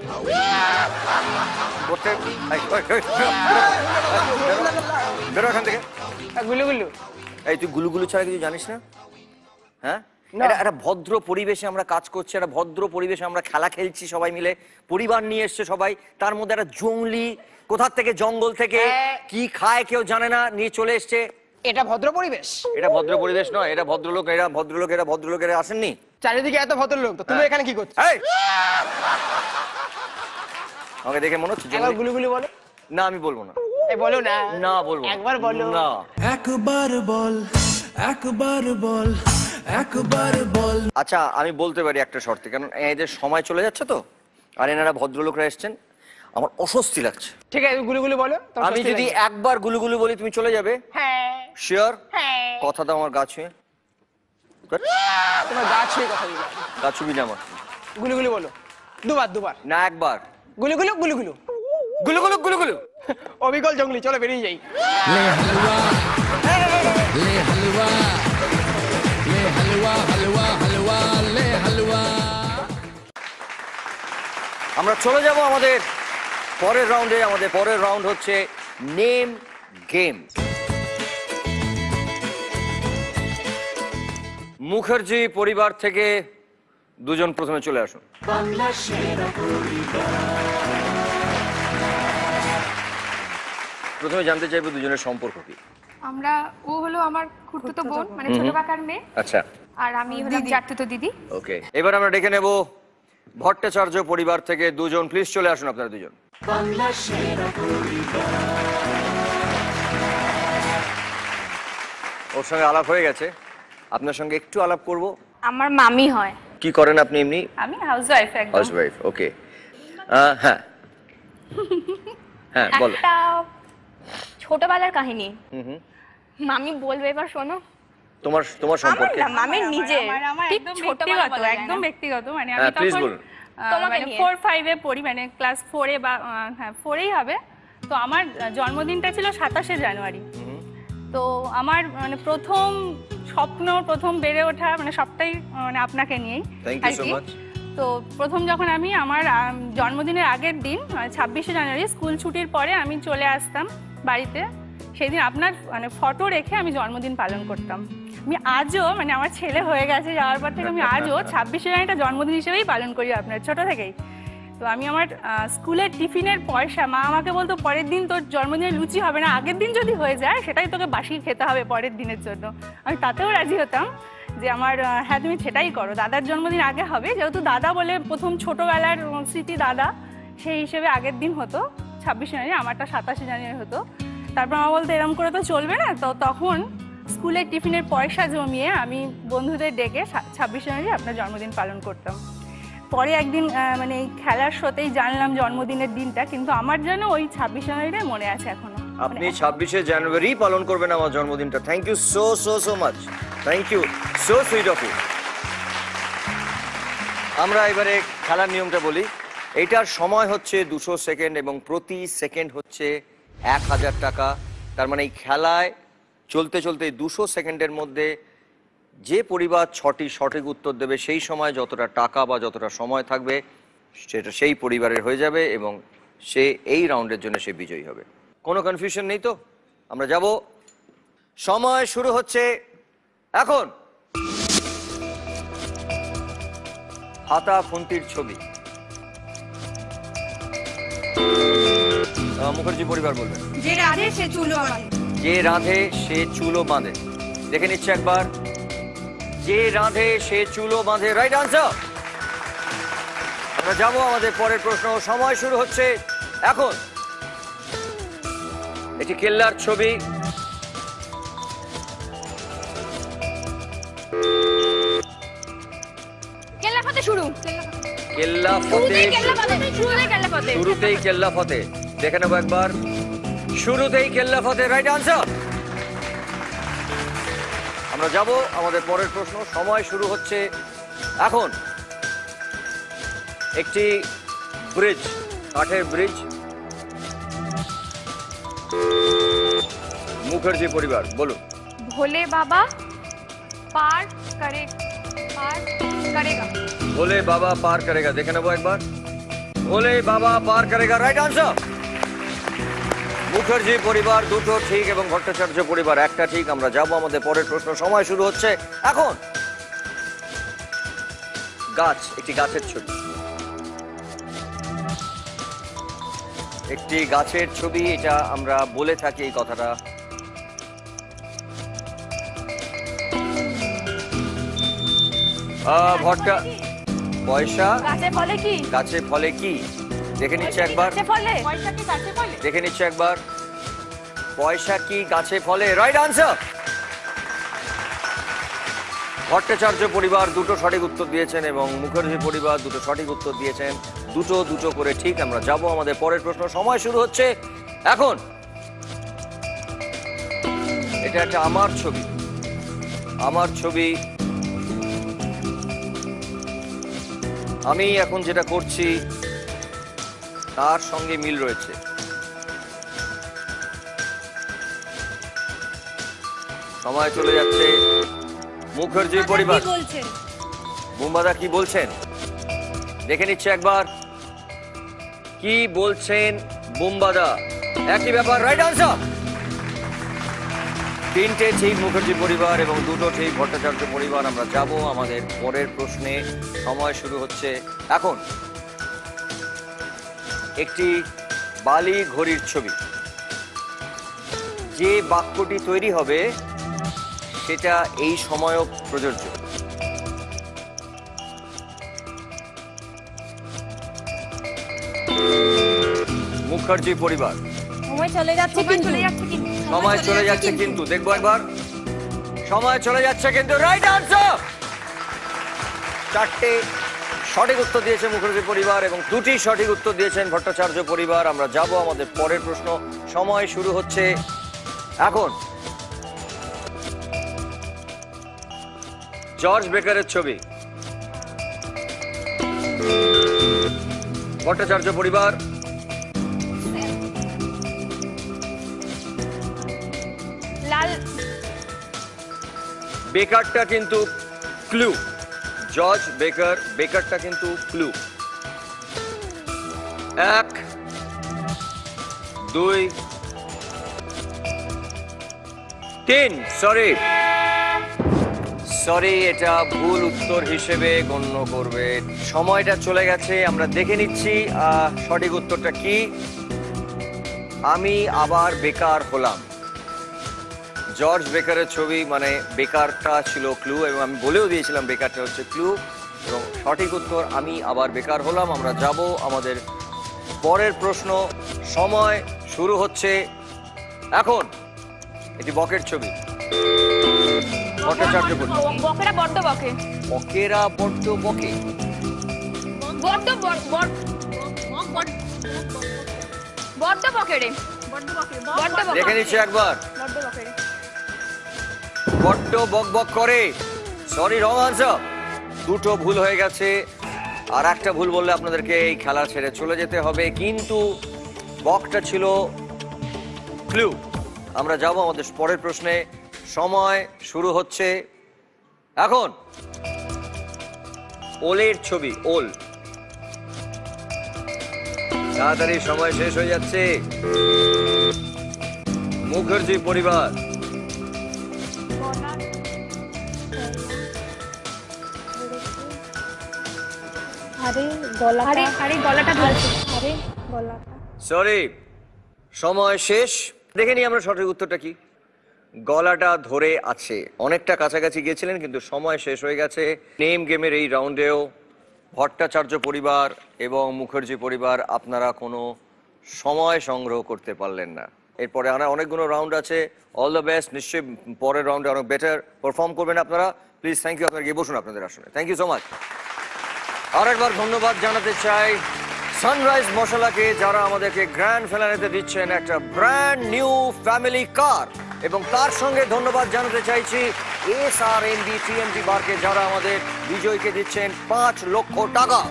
করতে বেরো এখান থেকে। গুলু গুলু। এই তুই গুলুগুলু ছাড়া কিছু জানিস না? হ্যাঁ, একটা ভদ্র পরিবেশে আমরা কাজ করছি, একটা ভদ্র পরিবেশে আমরা খেলা খেলছি সবাই মিলে, পরিবার নিয়ে এসছে সবাই, তার মধ্যে একটা জঙ্গলি কোথা থেকে জঙ্গল থেকে কি খায় কেউ জানে না নিয়ে চলে এসছে। এটা ভদ্র পরিবেশ? এটা ভদ্র পরিবেশ নয়, এটা ভদ্রলোক। এরা ভদ্রলোক, এরা ভদ্রলোকেরা আসেননি। চারিদিকে এত ভদ্রলোক, তো তুমি এখানে কি করছো? এই, আমাকে দেখে মনে হচ্ছে একবার গুলু গুলু বলো। না, আমি বলবো না। এই বলো না। না বলবো না। একবার বলো না। একবার বল, একবার বল, একবার বল। আচ্ছা, আমি বলতে পারি একটা শর্তে, কারণ এদের সময় চলে যাচ্ছে তো, আর এনারা ভদ্রলোকরা এসছেন, আমার অস্বস্তি লাগছে। ঠিক আছে, গুলু গুলু বলো। তোমার আমি স্বস্তি যদি লাগবে। একবার গুলুগুলু বলি তুমি চলে যাবে? হ্যাঁ শিওর? হ্যাঁ। কথা দাও আমার গা ছুঁয়ে। তোমার গা ছুঁয়ে কথা দিলাম। গা ছুবি না আমার। গুলু গুলু বলো। দুবার দুবার। না, একবার। গুলু গুলু গুলু গুলু। গুলুগুলু গুলুগুলু। অবিকল জঙ্গলি, চলো বেরিয়ে যাই। ले हलवा, ले हलवा, ले हलवा, हलवा, हलवा, ले हलवा। আমরা চলে যাব আমাদের পরের রাউন্ডে। আমাদের পরের রাউন্ড হচ্ছে নেম গেম। মুখার্জি পরিবার থেকে দুজন প্রথমে চলে আসুন। প্রথমে জানতে চাইবো দুজনের সম্পর্ক কি? আমরা, ও হলো আমার খুড়তুতো বোন, মানে ছোট কাকার মেয়ে, আচ্ছা, আর আমি হলাম চাটতুতো দিদি। ওকে। এবার আমরা ডেকে নেব ভট্টাচার্য পরিবার থেকে দুজন। প্লিজ চলে আসুন আপনারা দুজন। ওর সঙ্গে আলাপ হয়ে গেছে, আপনার সঙ্গে একটু আলাপ করব। আমার মামি হয়। কি করেন আপনি এমনি? আমি হাউসওয়াইফ একদম। হাউসওয়াইফ, ওকে। হ্যাঁ হ্যাঁ, বলো। একটা ছোটবেলার কাহিনী হুম। মামি বলবে, এবার শোনো। তোমার আমার সম্পর্কে? না, মামির নিজে। ঠিক একদম ছোটবেলা ব্যক্তিগত, বলা যায় না। একদম ব্যক্তিগত। মানে হ্যাঁ, আমি প্লিজ তখন বলুন। তোমাকে মানে নিয়ে। 4-5 এ পড়ি, মানে ক্লাস 4 এ বা হ্যাঁ 4 এই হবে। তো আমার জন্মদিনটা ছিল 27শে জানুয়ারি। তো আমার মানে প্রথম স্বপ্ন, প্রথম বেড়ে ওঠা, মানে সবটাই মানে আপনাকে নিয়েই থ্যাংক আর ইউ সো কি। মাচ। তো প্রথম যখন আমি আমার জন্মদিনের আগের দিন 26শে জানুয়ারি স্কুল ছুটির পরে আমি চলে আসতাম বাড়িতে, সেদিন আপনার মানে ফটো রেখে আমি জন্মদিন পালন করতাম। আমি আজও, মানে আমার ছেলে হয়ে গেছে যাওয়ার পর থেকে আমি আজও 26শে জানুয়ারিটা জন্মদিন হিসেবেই পালন করি আপনার, ছোট থেকেই। তো আমি আমার স্কুলের টিফিনের পয়সা, মা আমাকে বলতো পরের দিন তোর জন্মদিনে লুচি হবে না, আগের দিন যদি হয়ে যায় সেটাই তোকে বাসি খেতে হবে পরের দিনের জন্য। আমি তাতেও রাজি হতাম যে আমার হ্যাঁ তুমি সেটাই করো, দাদার জন্মদিন আগে হবে, যেহেতু দাদা বলে প্রথম ছোটবেলার স্মৃতি দাদা, সেই হিসেবে আগের দিন হতো 26শে জানুয়ারি, আমারটা 27শে জানুয়ারি হতো। তারপর আমার বলতো এরকম করে তো চলবে না, তো তখন স্কুলের টিফিনের পয়সা জমিয়ে আমি বন্ধুদের ডেকে 26শে জানুয়ারি আপনার জন্মদিন পালন করতাম। পরে একদিন মানে এই খেলার শোতেই জানলাম জন্মদিনের দিনটা, কিন্তু আমার যেন ওই 26শে জানুয়ারিটাই মনে আছে এখনো। আপনি 26শে জানুয়ারি পালন করবেন আমার জন্মদিনটা। Thank you so so so much. Thank you, so sweet of you. আমরা এবারে খেলার নিয়মটা বলি। এইটার সময় হচ্ছে 200 সেকেন্ড এবং প্রতি সেকেন্ড হচ্ছে 1000 টাকা। তার মানে এই খেলায় চলতে চলতে 200 সেকেন্ডের মধ্যে যে পরিবার 6টি সঠিক উত্তর দেবে, সেই সময় যতটা টাকা বা যতটা সময় থাকবে সেটা সেই পরিবারের হয়ে যাবে এবং সে এই রাউন্ডের জন্য সে বিজয়ী হবে। কোনো কনফিউশন নেই তো? আমরা যাব, সময় শুরু হচ্ছে এখন। হাতা খুন্তির ছবি। মুখার্জি পরিবার বলবেন। যে রাধে সে চুলো বাঁধে। যে রাঁধে সে চুলো বাঁধে, দেখে নিচ্ছে একবার। যে রাঁধে সে চুলো বাঁধে, রাইট আনসার। আমরা যাবো আমাদের পরের প্রশ্ন, সময় শুরু হচ্ছে এখন। এটি কেল্লার ছবি। কেল্লা ফতে শুরু। কেল্লা ফতে, শুরুতেই শুরুতেই কেল্লা ফতে, দেখে নেবো একবার। শুরুতেই কেল্লা ফতে, রাইট আনসার। আমরা যাব আমাদের পরের প্রশ্ন, সময় শুরু হচ্ছে এখন। একটি ব্রিজ, কাঠের ব্রিজ। মুখার্জি পরিবার বলুন। ভোলে বাবা পার করেগা। ভোলে বাবা পার করেগা, দেখে নেবো একবার। ভোলে বাবা পার করেগা, রাইট আনসার। মুখার্জি পরিবার দুটো ঠিক এবং ভট্টাচার্য পরিবার একটা ঠিক। আমরা যাব আমাদের পরের প্রশ্ন, সময় শুরু হচ্ছে এখন। গাছ, একটি গাছের ছবি। একটি গাছের ছবি, এটা আমরা বলে থাকি এই কথাটা। ভট্টা, পয়সা গাছে ফলে কি? গাছে ফলে কি, দেখে নিচ্ছে একবার। গাছে ফলে? পয়সা কি গাছে ফলে? দেখে নিচ্ছে একবার। পয়সা কি গাছে ফলে, রাইট আনসার। ভট্টাচার্য পরিবার দুটো সঠিক উত্তর দিয়েছেন এবং মুখার্জি পরিবার দুটো সঠিক উত্তর দিয়েছেন, দুটো দুটো করে ঠিক। আমরা যাব আমাদের পরের প্রশ্ন, সময় শুরু হচ্ছে এখন। এটা একটা আমার ছবি। আমার ছবি। আমি এখন যেটা করছি তার সঙ্গে মিল রয়েছে। সময় চলে যাচ্ছে। মুখার্জি পরিবার, বুম্বাদা কি বলছেন দেখে নিচ্ছে একবার। কি বলছেন বুম্বাদা, একই ব্যাপার, রাইট আনসার। তিনটে ঠিক মুখার্জি পরিবার এবং দুটো ঠিক ভট্টাচার্য পরিবার। আমরা যাব আমাদের পরের প্রশ্নে, সময় শুরু হচ্ছে এখন। একটি বালি ঘড়ির ছবি। যে বাক্যটি তৈরি হবে সেটা এই সময়ও প্রযোজ্য। মুখার্জি পরিবার। সময় চলে যাচ্ছে কিন্তু। সময় চলে যাচ্ছে কিন্তু, দেখবো একবার। সময় চলে যাচ্ছে কিন্তু, রাইট আনসার। চারটে সঠিক উত্তর দিয়েছে মুখার্জি পরিবার এবং দুটি সঠিক উত্তর দিয়েছেন ভট্টাচার্য পরিবার। আমরা যাব আমাদের পরের প্রশ্ন, সময় শুরু হচ্ছে এখন। জর্জ বেকারের ছবি। ভট্টাচার্য পরিবার। লাল। বেকারটা কিন্তু ক্লু। জর্জ বেকার, বেকারটা কিন্তু ক্লু। 1 2 3, সরি, এটা ভুল উত্তর হিসেবে গণ্য করবে। সময়টা চলে গেছে, আমরা দেখে নিচ্ছি সঠিক উত্তরটা কি। আমি আবার বেকার হলাম। জর্জ বেকারের ছবি, মানে বেকারটা ছিল ক্লু এবং আমি বলেও দিয়েছিলাম বেকারটা হচ্ছে ক্লু এবং সঠিক উত্তর আমি আবার বেকার হলাম। আমরা যাব আমাদের পরের প্রশ্ন, সময় শুরু হচ্ছে এখন। এটি বকের ছবি। ভট্টাচার্য পরিবার। বকেরা বড্ড বকে। বকেরা বড্ড বকে। বড্ড বকে রে। বড্ড বকে। দেখে নিচ্ছে একবার। বড্ড বকে রে। বড্ড বক বক করে, সরি, রং আনসার। দুটো ভুল হয়ে গেছে, আর একটা ভুল বললে আপনাদেরকে এই খেলা ছেড়ে চলে যেতে হবে, কিন্তু বকটা ছিল ক্লু। আমরা যাব আমাদের পরের প্রশ্নে, সময় শুরু হচ্ছে এখন। ওলের ছবি। ওল। তাড়াতাড়ি, সময় শেষ হয়ে যাচ্ছে। মুখার্জি পরিবার। আরে গলাটা আরে গলাটা ধরেছে। আরে গলাটা সরি, সময় শেষ। দেখে নিই আমরা সঠিক উত্তরটা কি। গলাটা ধরে আছে, অনেকটা কাছাকাছি গিয়েছিলেন কিন্তু সময় শেষ হয়ে গেছে। নেম গেমের এই রাউন্ডেও ভট্টাচার্য পরিবার এবং মুখার্জি পরিবার আপনারা কোনো সময় সংগ্রহ করতে পারলেন না। এরপরে অনেকগুলো রাউন্ড আছে। অল দ্য বেস্ট, নিশ্চয়ই পরের রাউন্ডে অনেক বেটার পারফর্ম করবেন আপনারা। Please, thank you. আপনারা গিয়ে বসুন আপনাদের আসনে। Thank you so much. আরেকবার ধন্যবাদ জানাতে চাই সানরাইজ মশলাকে, যারা আমাদেরকে গ্র্যান্ড ফিনালেতে দিচ্ছেন একটা ব্র্যান্ড নিউ ফ্যামিলি কার, এবং তার সঙ্গে ধন্যবাদ জানাতে চাইছি SRMB TMT বারকে, যারা আমাদের বিজয়ীকে দিচ্ছেন 5 লক্ষ টাকা।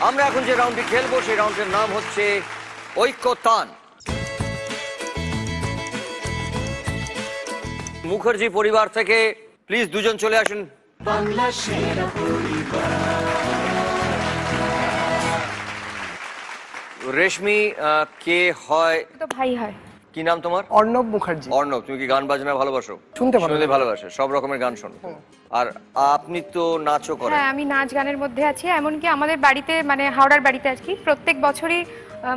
আমরা এখন যে রাউন্ডটি খেলবো সেই রাউন্ডের নাম হচ্ছে ঐক্যতান। মুখার্জি পরিবার থেকে প্লিজ দুজন চলে আসুন। রেশমি, কে হয়? তো ভাই হয়। কি নাম তোমার? অর্ণব মুখার্জি। অর্ণব। তুমি কি গান বাজনা ভালোবাসো? শুনতে ভালোবাসো, সব রকমের গান শোনো। আর আপনি তো নাচও করেন। হ্যাঁ, আমি নাচ গানের মধ্যে আছি। এমনকি আমাদের বাড়িতে, মানে হাওড়ার বাড়িতে আর কি, প্রত্যেক বছরই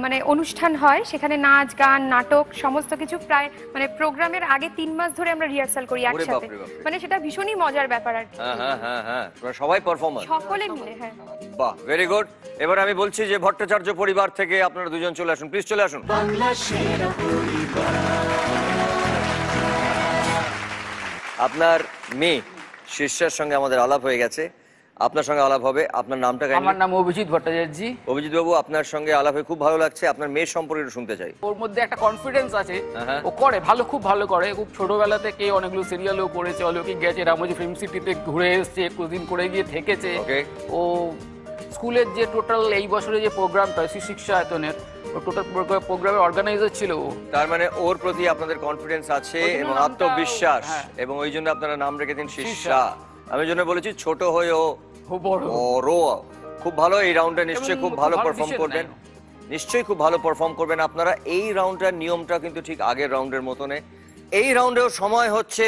মানে অনুষ্ঠান হয়, সেখানে নাচ গান নাটক সমস্ত কিছু প্রায় মানে প্রোগ্রামের আগে 3 মাস ধরে আমরা রিহার্সাল করি একসাথে। মানে সেটা ভীষণই মজার ব্যাপার আর কি। হ্যাঁ, সবাই পারফর্মার, সকলে মিলে। হ্যাঁ, বাহ, ভেরি গুড। এবার আমি বলছি যে ভট্টাচার্য পরিবার থেকে আপনারা দুজন চলে আসুন, প্লিজ চলে আসুন। আপনার মেয়ে শিষ্যার সঙ্গে আমাদের আলাপ হয়ে গেছে, আপনার সঙ্গে আলাপ হবে। আপনার নামটা? আমার নাম অভিজিৎ ভট্টাচার্য। অভিজিৎ বাবু, আপনার সঙ্গে আলাপ হয়ে খুব ভালো লাগছে। আপনার মেয়ের সম্পর্কে শুনতে চাই। ওর মধ্যে একটা কনফিডেন্স আছে, ও করে ভালো, খুব ভালো করে। খুব ছোটবেলা থেকে অনেকগুলো সিরিয়ালও করেছে, অলৌকিক গেছে, রামোজি ফিল্ম সিটিতে ঘুরে এসেছে, 21 দিন করে গিয়ে থেকেছে। ও স্কুলের যে টোটাল এই বছরে যে প্রোগ্রামটা শিক্ষা আয়তনের, ও টোটাল প্রোগ্রামের অর্গানাইজার ছিল ও। তার মানে ওর প্রতি আপনাদের কনফিডেন্স আছে এবং আত্মবিশ্বাস, এবং ওই জন্য আপনারা নাম রেখেছেন শিষ্যা। আমি জন্য বলেছি ছোট হয়েও বড়। খুব ভালো। এই রাউন্ডে নিশ্চয়ই খুব ভালো পারফর্ম করবেন, নিশ্চয়ই খুব ভালো পারফর্ম করবেন আপনারা। এই রাউন্ডটার নিয়মটা কিন্তু ঠিক আগের রাউন্ডের মতনে। এই রাউন্ডেও সময় হচ্ছে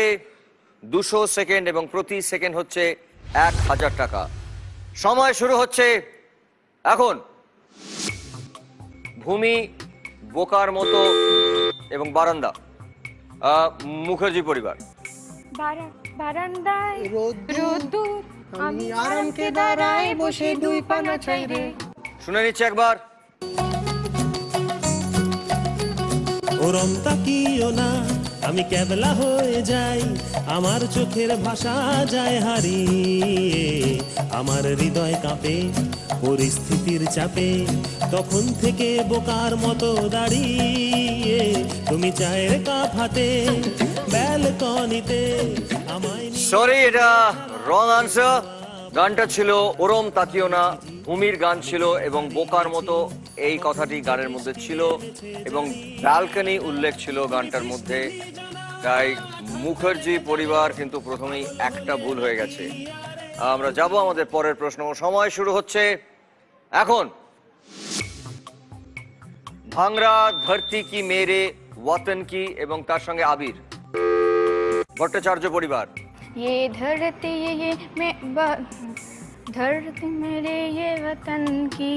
200 সেকেন্ড এবং প্রতি সেকেন্ড হচ্ছে 1000 টাকা। সময় শুরু হচ্ছে এখন। ভূমি, বোকার মতো এবং বারান্দা। মুখার্জি পরিবার। বারান্দায় রোদ্দুর আমি আরামকে দাঁড়ায় বসে দুই পানা চাই রে। শুনে নিচ্ছে একবার। ওরম তাকিও না, আমি কেবলা হয়ে যাই, আমার চোখের ভাষা যায় হারিয়ে, আমার হৃদয় কাঁপে পরিস্থিতির চাপে, তখন থেকে বোকার মতো দাঁড়িয়ে, তুমি চায়ের কাপ হাতে ব্যালকনিতে আমায়। সরি, এটা রং আনসার। গানটা ছিল ওরম তাকিও না, ভূমির গান ছিল, এবং বোকার মতো এই কথাটি গানের মধ্যে ছিল, এবং ব্যালকনি উল্লেখ ছিল গানটার মধ্যে। তাই মুখার্জি পরিবার কিন্তু প্রথমেই একটা ভুল হয়ে গেছে। আমরা যাব আমাদের পরের প্রশ্ন। সময় শুরু হচ্ছে এখন। ভাংরা ধরতি কি মেরে ওয়াতন কি, এবং তার সঙ্গে আবির। ভট্টাচার্য পরিবার। ये धरती धरती मेरे ये वतन की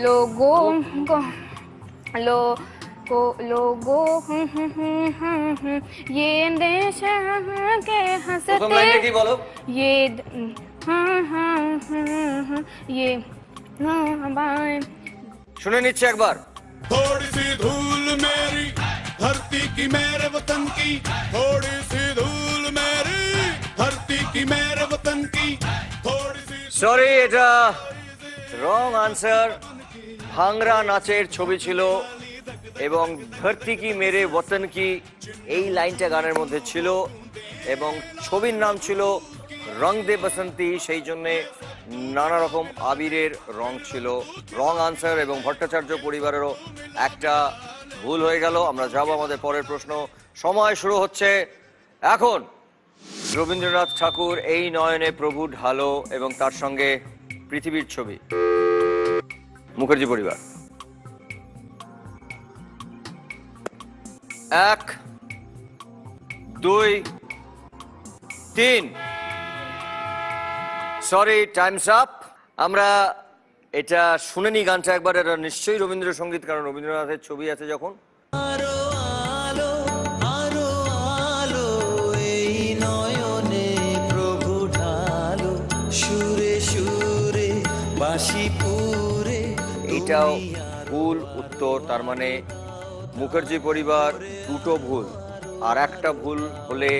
लोगो लोगो ये देश के हंसते ये ये শুনে নিচ্ছে একবার। थोड़ी सी धूल मेरी धरती की मेरे वतन की, थोड़ी सी धूल मेरी धरती की मेरे वतन की, थोड़ी सी। সরি, এটা রং আনসার। ভাংরা নাচের ছবি ছিল এবং ধরতি কি মেরে ওয়াতন কি এই লাইনটা গানের মধ্যে ছিল, এবং ছবির নাম ছিল রং দে বসন্তি, সেই জন্যে নানা রকম আবিরের রং ছিল। রং আনসার, এবং ভট্টাচার্য পরিবারেরও একটা ভুল হয়ে গেল। আমরা যাব আমাদের পরের প্রশ্ন। সময় শুরু হচ্ছে এখন। রবীন্দ্রনাথ ঠাকুর এই নয়নে প্রভু ঢালো, এবং তার সঙ্গে পৃথিবীর ছবি। মুখার্জি পরিবার। 1 2 3। Sorry, Times up. আমরা এটা শুনেনি গানটা একবার, এটা নিশ্চয়ই রবীন্দ্রসঙ্গীত, কারণ রবীন্দ্রনাথের ছবি আছে যখন। এটাও ভুল উত্তর, তার মানে মুখার্জি পরিবার দুটো ভুল, আর একটা ভুল হলে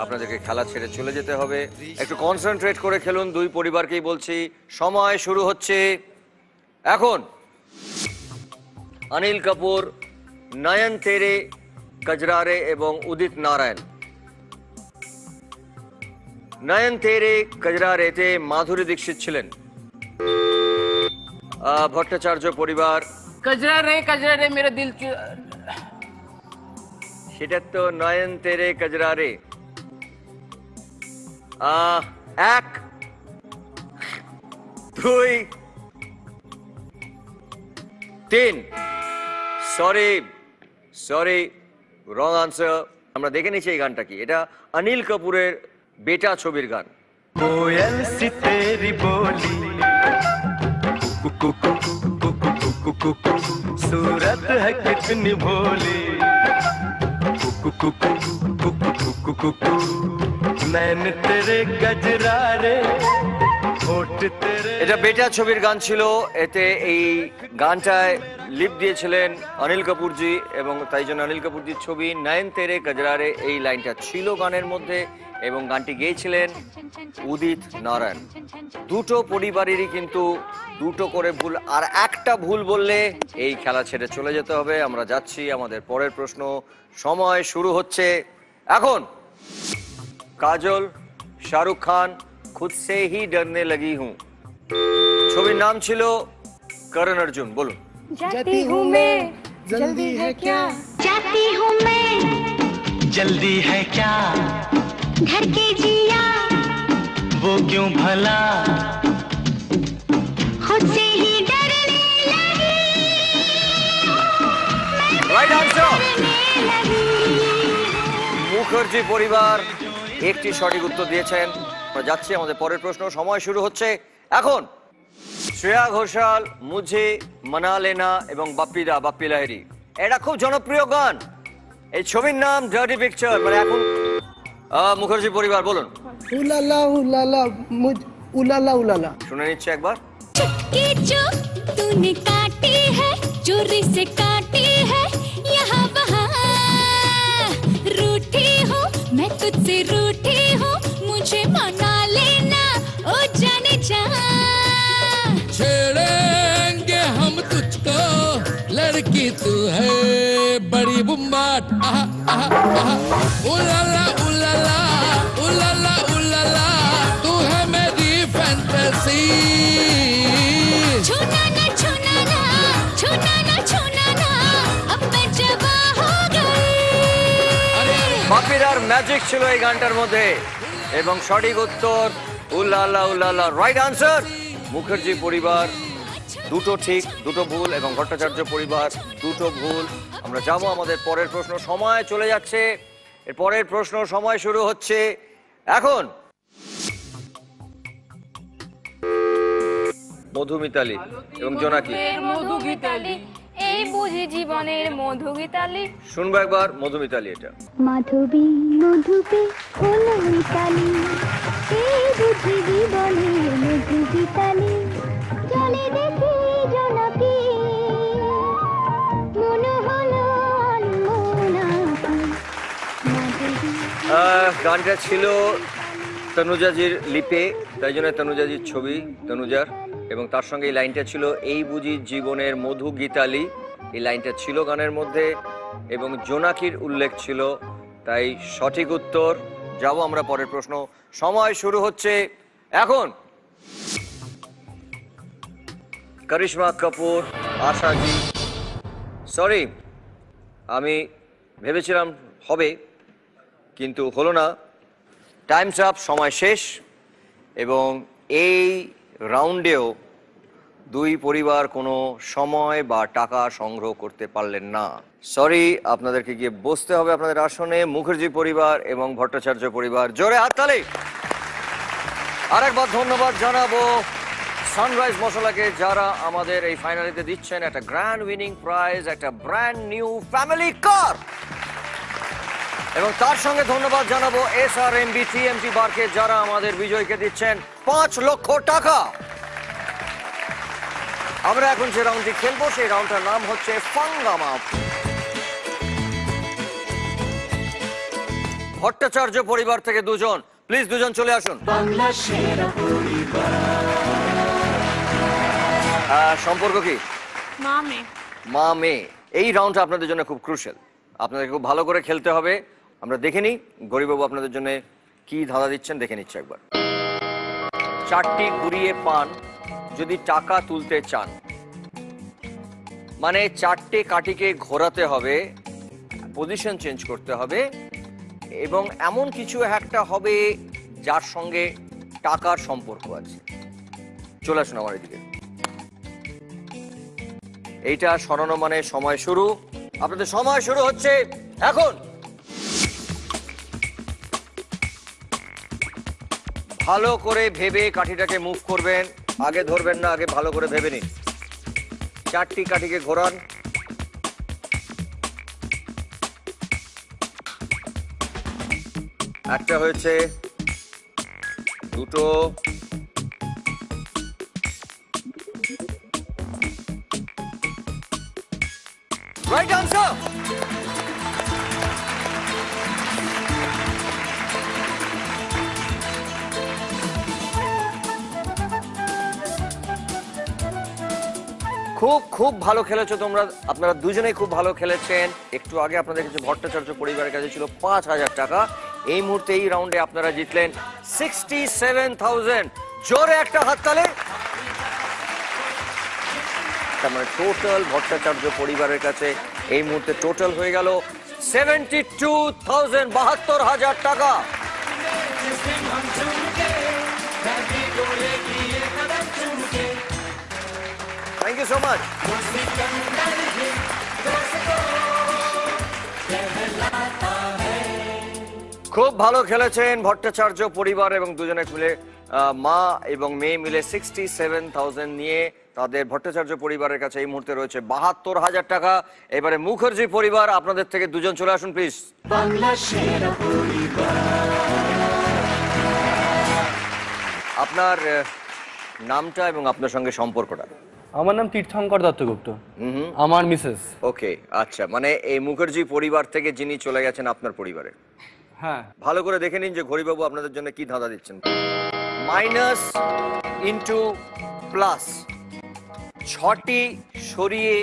আপনাদেরকে খেলা ছেড়ে চলে যেতে হবে। একটু কনসেন্ট্রেট করে খেলুন, দুই পরিবারকেই বলছি। সময় শুরু হচ্ছে এখন। অনিল কাপুর, নয়ন তেরে কজরারে এবং উদিত নারায়ণ। নয়ন তেরে কজরারেতে মাধুরী দীক্ষিত ছিলেন। ভট্টাচার্য পরিবার, কজরা রে মেরা দিল, সেটা তো নয়ন তেরে কজরারে। 1 2 3। Sorry, wrong answer. আমরা দেখে নিচ্ছি এই গানটা কি। এটা অনিল কাপুরের বেটা ছবির গান। कोयल सी तेरी बोली, सूरत है कितनी भोली, नैन तेरे गजरारे, होठ तेरे। এটা বেটা ছবির গান ছিল। এতে এই গানটায় লিপ দিয়েছিলেন অনিল কাপুরজি, এবং তাই জন্য অনিল কাপুরজির ছবি। নয়ন তেরে কজরারে এই লাইনটা ছিল গানের মধ্যে, এবং গানটি গেয়েছিলেন উদিত নারায়ণ। দুটো পরিবারেরই কিন্তু দুটো করে ভুল, আর একটা ভুল বললে এই খেলা ছেড়ে চলে যেতে হবে। আমরা যাচ্ছি আমাদের পরের প্রশ্ন। সময় শুরু হচ্ছে এখন। কাজল, শাহরুখ খান, খুদ সে হি ডরনে লগি হুঁ। ছবির নাম ছিল করণ অর্জুন। বলুন। जाती हूँ मैं, जल्दी है क्या? जाती हूँ मैं, जल्दी है क्या? घर के जिया वो क्यों भला, खुद से ही डरने लगी, রাইট আনসার। মুখার্জি পরিবার একটি সঠিক উত্তর দিয়েছেন। আমরা যাচ্ছি আমাদের পরের প্রশ্ন। সময় শুরু হচ্ছে এখন। শ্রেয়া ঘোষাল, মুঝে মানা লেনা এবং বাপ্পি লাহিড়ী। এটা খুব জনপ্রিয় গান। এই ছবির নাম ডার্টি পিকচার। মানে এখন মুখার্জি পরিবার বলুন। উলালা উলালা উলালা উলালা। শুনে নিচ্ছে একবার। चुपके जो तूने काटी है, चोरी से काटी है, यहाँ वहाँ रूठी हूँ मैं, तुझसे रूठी हूँ, मुझे मना लेना ओ जाने जा। छेड़ेंगे हम तुझको, लड़की तू है बड़ी बुम्बाट। आहा आहा आहा, उलाला उलाला उलाला उलाला, तू है मेरी फैंटेसी। छूना ना छूना ना, छूना ना छूना ना, अब मैं जवा हो गई। বাপ্পিদার ম্যাজিক ছিল এই গানটার মধ্যে, এবং সঠিক উত্তর উলালা উলালা। Right answer. মুখার্জি পরিবার দুটো ঠিক, দুটো ভুল, এবং ভট্টাচার্য পরিবার দুটো ভুল। আমরা যাবো আমাদের পরের প্রশ্ন। সময় চলে যাচ্ছে। এর পরের প্রশ্ন। সময় শুরু হচ্ছে এখন। মধুমিতালি এবং জোনাকি। মধুগীতালি, এই বুঝি জীবনের মধুগীতালি। শুনবো একবার মধুমিতালি। এটা মাধবী মধুপে হলো মিতালি, এই বুঝি জীবনের মধুগীতালি। চলে দেখি জোনাকি, মনে হলো গানটা ছিল তনুজাজির লিপে, তাই জন্য তনুজাজির ছবি তনুজার, এবং তার সঙ্গে এই লাইনটা ছিল এই বুঝি জীবনের মধু গীতালি। এই লাইনটা ছিল গানের মধ্যে, এবং জোনাকির উল্লেখ ছিল। তাই সঠিক উত্তর। যাব আমরা পরের প্রশ্ন। সময় শুরু হচ্ছে এখন। করিশ্মা কাপুর, আশাজি। সরি, আমি ভেবেছিলাম হবে, কিন্তু হলো না। টাইমস আপ, সময় শেষ। এবং এই রাউন্ডেও দুই পরিবার কোনো সময় বা টাকা সংগ্রহ করতে পারলেন না। সরি, আপনাদেরকে গিয়ে বসতে হবে আপনাদের আসনে। মুখার্জি পরিবার এবং ভট্টাচার্য পরিবার, জোরে হাততালি। আরেকবার ধন্যবাদ জানাবো সানরাইজ মশলাকে যারা আমাদের এই ফাইনালিতে দিচ্ছেন একটা গ্র্যান্ড উইনিং প্রাইজ, একটা ব্র্যান্ড নিউ ফ্যামিলি কার, এবং তার সঙ্গে ধন্যবাদ জানাবো SRMB TMT বারকে যারা আমাদের বিজয়কে দিচ্ছেন 5 লক্ষ টাকা। আমরা এখন যে রাউন্ডটি খেলবো সেই রাউন্ডটার নাম হচ্ছে ফাঙ্গামা। ভট্টাচার্য পরিবার থেকে দুজন, প্লিজ দুজন চলে আসুন। সম্পর্ক কি? মা মেয়ে। মা মেয়ে। এই রাউন্ডটা আপনাদের জন্য খুব ক্রুশাল, আপনাদেরকে খুব ভালো করে খেলতে হবে। আমরা দেখে নিই গরিবাবু আপনাদের জন্য কি ধাঁধা দিচ্ছেন, দেখে নিচ্ছি একবার। 4টি ঘুরিয়ে পান যদি টাকা তুলতে চান, মানে 4টে কাঠিকে ঘোরাতে হবে, পজিশন চেঞ্জ করতে হবে, এবং এমন কিছু একটা হবে যার সঙ্গে টাকার সম্পর্ক আছে। চলে আসুন আমার এদিকে। এইটা সরানো মানে সময় শুরু। আপনাদের সময় শুরু হচ্ছে এখন। ভালো করে ভেবে কাঠিটাকে মুভ করবেন, আগে ধরবেন না, আগে ভালো করে ভেবে নিন। 4টি কাঠিকে ঘোরান। একটা হয়েছে, দুটো, রাইট আনসার। খুব খুব ভালো খেলেছো তোমরা, আপনারা দুজনেই খুব ভালো খেলেছেন। একটু আগে আপনাদের কাছে ভট্টাচার্য পরিবারের কাছে ছিল 5,000 টাকা। এই মুহূর্তে এই রাউন্ডে আপনারা জিতলেন 67,000। জোরে একটা হাততালি। মানে টোটাল ভট্টাচার্য পরিবারের কাছে এই মুহূর্তে টোটাল হয়ে গেল 72,000, 72,000 টাকা। Thank you so much. খুব ভালো খেলেছেন ভট্টাচার্য পরিবার, এবং দুজনে মিলে মা এবং মেয়ে মিলে 67,000 নিয়ে তাদের ভট্টাচার্য পরিবারের কাছে এই মুহূর্তে রয়েছে 72,000 টাকা। এবারে মুখার্জি পরিবার, আপনাদের থেকে দুজন চলে আসুন প্লিজ। আপনার নামটা এবং আপনার সঙ্গে সম্পর্কটা? আমার নাম তীর্থঙ্কর দত্তগুপ্ত, আমার মিসেস। ওকে, আচ্ছা, মানে এই মুখার্জি পরিবার থেকে যিনি চলে গেছেন আপনার পরিবারে। হ্যাঁ, ভালো করে দেখে নিন যে ঘড়িবাবু আপনাদের জন্য কি ধাঁধা দিচ্ছেন। মাইনাস ইন্টু প্লাস, 6টি সরিয়ে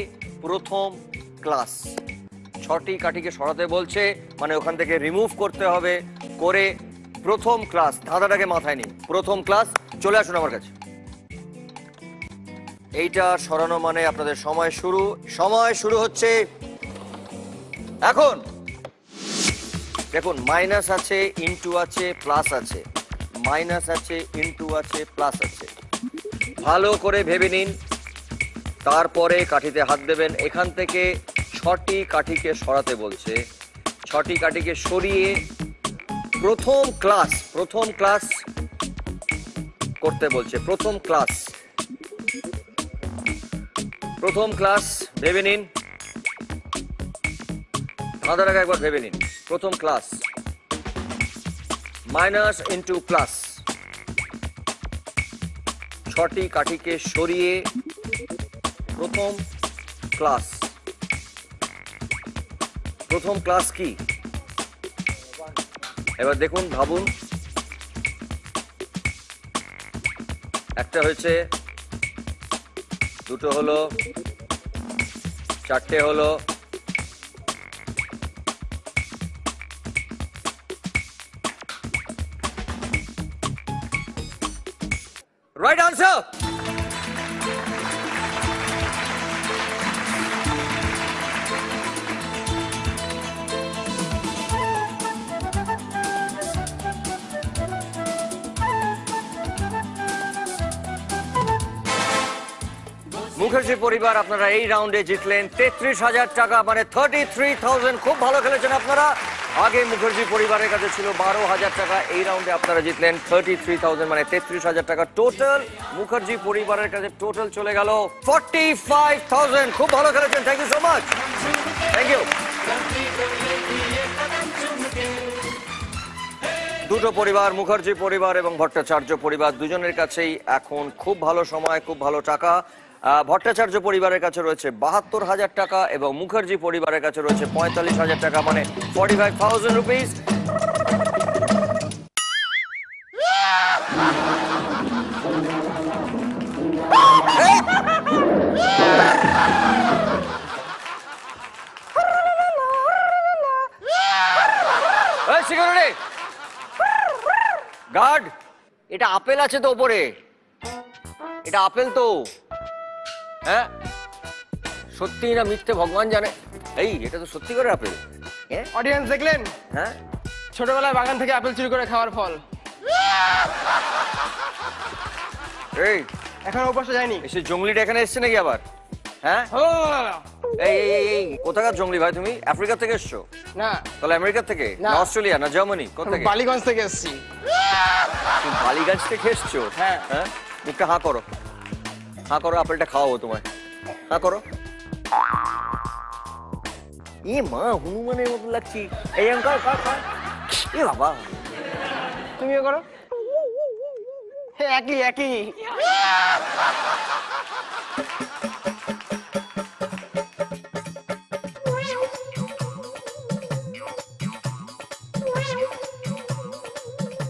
প্রথম ক্লাস। 6টি কাঠিকে সরাতে বলছে, মানে ওখান থেকে রিমুভ করতে হবে, করে প্রথম ক্লাস। ধাঁধাটাকে মাথায় নিন, প্রথম ক্লাস। চলে আসুন আমার কাছে। এইটা সরানো মানে আপনাদের সময় শুরু। সময় শুরু হচ্ছে এখন। দেখুন, মাইনাস আছে, ইনটু আছে, প্লাস আছে। মাইনাস আছে, ইনটু আছে, প্লাস আছে। ভালো করে ভেবে নিন, তারপরে কাঠিতে হাত দেবেন। এখান থেকে 6টি কাঠিকে সরাতে বলছে, 6টি কাঠিকে সরিয়ে প্রথম ক্লাস করতে বলছে। প্রথম ক্লাস ভেবে নিন, ধাঁধার আগে একবার ভেবে নিন। প্রথম ক্লাস, মাইনাস ইন্টু প্লাস, 6টি কাঠিকে সরিয়ে প্রথম ক্লাস। প্রথম ক্লাস কি? এবার দেখুন, ভাবুন। একটা হয়েছে, দুটো হলো, 4টে হলো, রাইট আনসার। মুখার্জি পরিবার, আপনারা এই রাউন্ডে জিতলেন 33,000 টাকা, মানে 33,000। খুব ভালো খেলেছেন আপনারা। আগে মুখার্জি পরিবারের কাছে ছিল 12,000 টাকা, এই রাউন্ডে আপনারা জিতলেন 33,000 মানে 33,000 টাকা টোটাল। মুখার্জি পরিবারের কাছে টোটাল চলে গেল 45,000। খুব ভালো খেলেছেন, thank you so much, thank you. দুটো পরিবার, মুখার্জি পরিবার এবং ভট্টাচার্য পরিবার, দুজনের কাছেই এখন খুব ভালো সময়, খুব ভালো টাকা। ভট্টাচার্য পরিবারের কাছে রয়েছে 72,000 টাকা এবং মুখার্জি পরিবারের কাছে রয়েছে 45,000 টাকা মানে 45,000 রুপিস। সিকিউরিটি গার্ড, এটা আপেল আছে তো ওপরে, এটা আপেল তো? হ্যাঁ সত্যি না মিথ্যে ভগবান জানে। এই এটা তো সত্যি করে আপেল। অডিয়েন্স দেখলেন? হ্যাঁ, ছোটবেলায় বাগান থেকে আপেল চুরি করে খাওয়ার ফল। এই এখন অবশ্য যায়নি। এসে জঙ্গলিটা এখানে এসছে নাকি আবার? হ্যাঁ, এই এই এই কোথাকার জঙ্গলি ভাই? তুমি আফ্রিকা থেকে এসছো? না। তাহলে আমেরিকা থেকে না অস্ট্রেলিয়া না জার্মানি? কোথা থেকে? বালিগঞ্জ থেকে এসেছি। তুমি বালিগঞ্জ থেকে এসছো? হ্যাঁ। হ্যাঁ, মুখটা হাঁ করো, হাঁ করো, আপেলটা খাওয়াবো তোমায়, হাঁ করো। এ মা, হনুমানের মতো লাগছি। এই অঙ্কল এ বাবা, তুমিও করো। একই একই।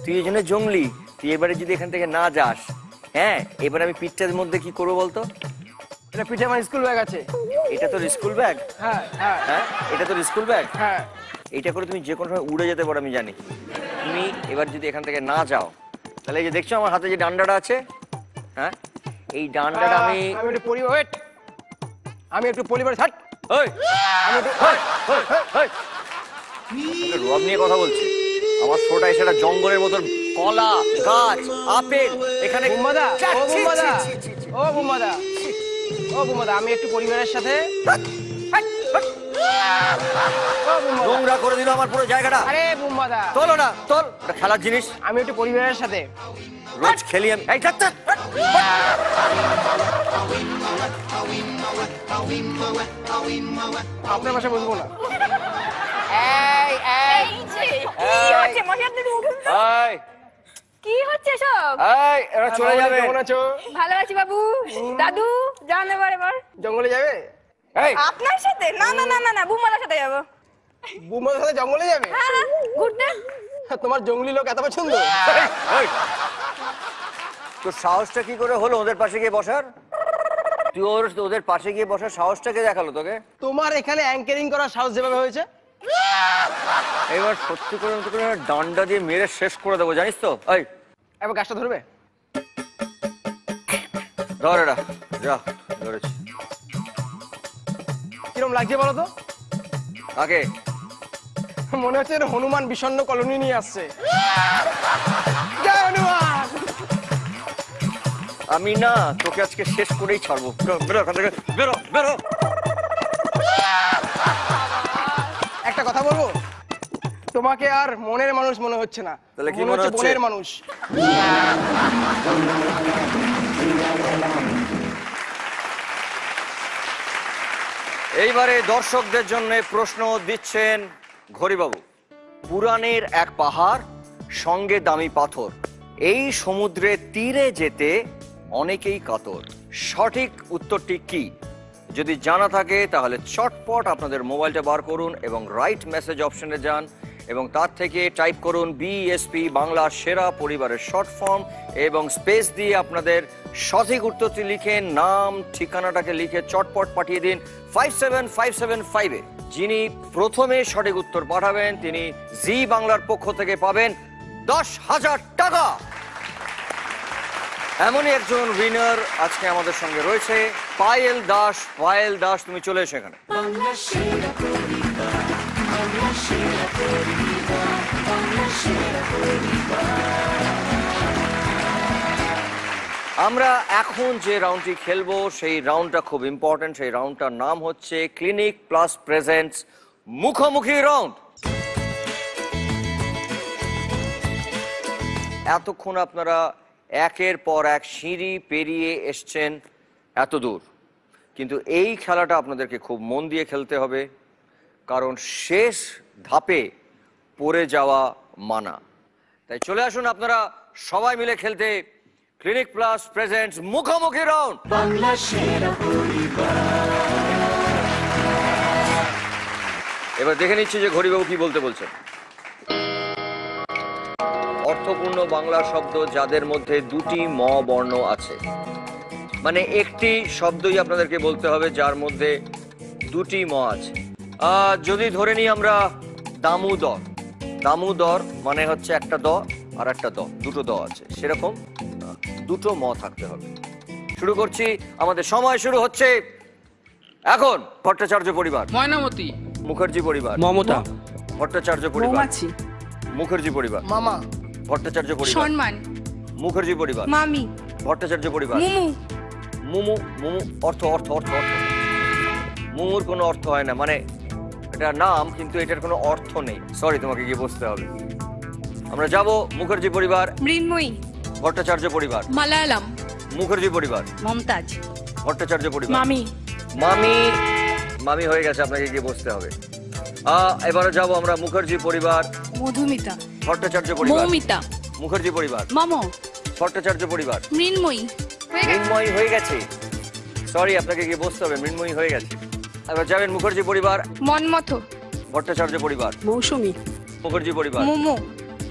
তুই এই জন্য জঙ্গলি, তুই এবারে যদি এখান থেকে না যাস, হ্যাঁ এবার আমি পিঠটার মধ্যে কি করবো বলতো? এটা পিঠে আমার স্কুল ব্যাগ আছে। এটা তোর স্কুল ব্যাগ? হ্যাঁ হ্যাঁ হ্যাঁ, এটা তোর স্কুল ব্যাগ? হ্যাঁ। এটা করে তুমি যে কোনো সময় উড়ে যেতে পারো আমি জানি। তুমি এবার যদি এখান থেকে না যাও, তাহলে এই যে দেখছো আমার হাতে যে ডান্ডাটা আছে, হ্যাঁ এই ডান্ডাটা আমি একটু পরিবার, ওয়েট, আমি একটু পরিবার ছাড়। ওই আমি একটু রব নিয়ে কথা বলছি। আমার শোটা এসে একটা জঙ্গলের মতন কলা গাছ আপেল এখানে। বুম্বাদা, ও বুম্বাদা, ও বুম্বাদা, ও বুম্বাদা, আমি একটু পরিবারের সাথে। নোংরা করে দিল আমার পুরো জায়গাটা। আরে বুম্বাদা, তোলো না, তোল, এটা খেলার জিনিস। আমি একটু পরিবারের সাথে রোজ খেলি আমি। এই থাক থাক, আপনার পাশে বসবো না। কি হচ্ছে সব? এই এরা চলে যাবে। কেমন আছো? ভালো আছি বাবু। দাদু যান এবার। জঙ্গলে যাবে? এই আপনার সাথে? না না না না না, বুমালার সাথে যাবো। বুম্বাদার সাথে জঙ্গলে যাবে? হ্যাঁ, ঘুরতে। তোমার জঙ্গলি লোক এত পছন্দ? তোর সাহসটা কি করে হলো ওদের পাশে গিয়ে বসার? তুই ওদের পাশে গিয়ে বসার সাহসটা কে দেখালো তোকে? তোমার এখানে অ্যাঙ্কারিং করার সাহস যেভাবে হয়েছে, এবার সত্যি করে ডান্ডা দিয়ে মেরে শেষ করে দেবো, জানিস তো? এই এবার গাছটা ধরবে? ধর এটা, যা ধরেছি। কিরম লাগছে বলো তো? আগে মনে হচ্ছে হনুমান বিষণ্ণ কলোনি নিয়ে আসছে। জয় হনুমান। আমি না তোকে আজকে শেষ করেই ছাড়বো। বেরো এখান থেকে, বেরো বেরো। একটা কথা বলবো, তোমাকে আর মনের মানুষ মনে হচ্ছে না। তাহলে কি মনে হচ্ছে? বনের মানুষ। এইবারে দর্শকদের জন্য প্রশ্ন দিচ্ছেন ঘড়িবাবু। পুরাণের এক পাহাড়, সঙ্গে দামি পাথর, এই সমুদ্রের তীরে যেতে অনেকেই কাতর। সঠিক উত্তরটি কি? যদি জানা থাকে তাহলে চটপট আপনাদের মোবাইলটা বার করুন এবং রাইট মেসেজ অপশনে যান এবং তার থেকে টাইপ করুন বিএসপি বাংলা সেরা পরিবারের শর্ট ফর্ম এবং স্পেস দিয়ে আপনাদের সঠিক উত্তরটি লিখে নাম ঠিকানাটাকে লিখে চটপট পাঠিয়ে দিন 57575-এ। যিনি প্রথমে সঠিক উত্তর পাঠাবেন তিনি জি বাংলার পক্ষ থেকে পাবেন 10,000 টাকা। এমনই একজন উইনার আজকে আমাদের সঙ্গে রয়েছে, পায়েল দাস। পায়েল দাস, তুমি চলে এসো এখানে। আমরা এখন যে রাউন্ডটি খেলবো সেই রাউন্ডটা খুব ইম্পর্টেন্ট। সেই রাউন্ডটার নাম হচ্ছে ক্লিনিক প্লাস প্রেজেন্টস মুখোমুখি রাউন্ড। এতক্ষণ আপনারা একের পর এক সিঁড়ি পেরিয়ে এসছেন এত দূর, কিন্তু এই খেলাটা আপনাদেরকে খুব মন দিয়ে খেলতে হবে, কারণ শেষ ধাপে পড়ে যাওয়া মানা। তাই চলে আসুন আপনারা সবাই মিলে খেলতে ক্লিনিক প্লাস প্রেজেন্টস মুখোমুখি রাউন্ড। বাংলা সেরা পরিবার। এবার দেখে নিচ্ছি যে ঘড়িবাবু কি বলতে বলছেন। অর্থপূর্ণ বাংলা শব্দ যাদের মধ্যে দুটি ম বর্ণ আছে, মানে একটি শব্দই আপনাদেরকে বলতে হবে যার মধ্যে দুটি ম আছে। যদি ধরে নিই আমরা দামোদর, দামোদর মানে হচ্ছে একটা দ আর একটা দ, দুটো দ আছে, সেরকম দুটো ম থাকতে হবে। শুরু করছি, আমাদের সময় শুরু হচ্ছে এখন। ভট্টাচার্য পরিবার, ময়নামতি। মুখার্জি পরিবার, মমতা। ভট্টাচার্য পরিবার, মুখার্জি পরিবার, মামা। ভট্টাচার্য পরিবার, সম্মান। মুখার্জি পরিবার, মামি। ভট্টাচার্য পরিবার, মুমু। মুমু। মুমু অর্থ অর্থ অর্থ অর্থ মুমুর কোনো অর্থ হয় না, মানে এটা নাম কিন্তু এটার কোনো অর্থ নেই। সরি, তোমাকে গিয়ে বসতে হবে। আমরা যাব মুখার্জি পরিবার, মৃন্ময়ী। ভট্টাচার্য পরিবার, মালায়ালাম। মুখার্জি পরিবার, মমতাজ। ভট্টাচার্য পরিবার, মামি। মামি। মামি হয়ে গেছে, আপনাকে গিয়ে বসতে হবে। এবারে যাব আমরা মুখার্জি পরিবার, মধুমিতা। ভট্টাচার্য পরিবার, মৌমিতা। মুখার্জি পরিবার, মামো। ভট্টাচার্য পরিবার, মৃন্ময়ী। মৃন্ময়ী হয়ে গেছে। সরি, আপনাকে গিয়ে বসতে হবে, মৃন্ময়ী হয়ে গেছে। এবার যাবেন মুখার্জি পরিবার, মনমথ। ভট্টাচার্য পরিবার, মৌসুমী। মুখার্জি পরিবার, মুমু।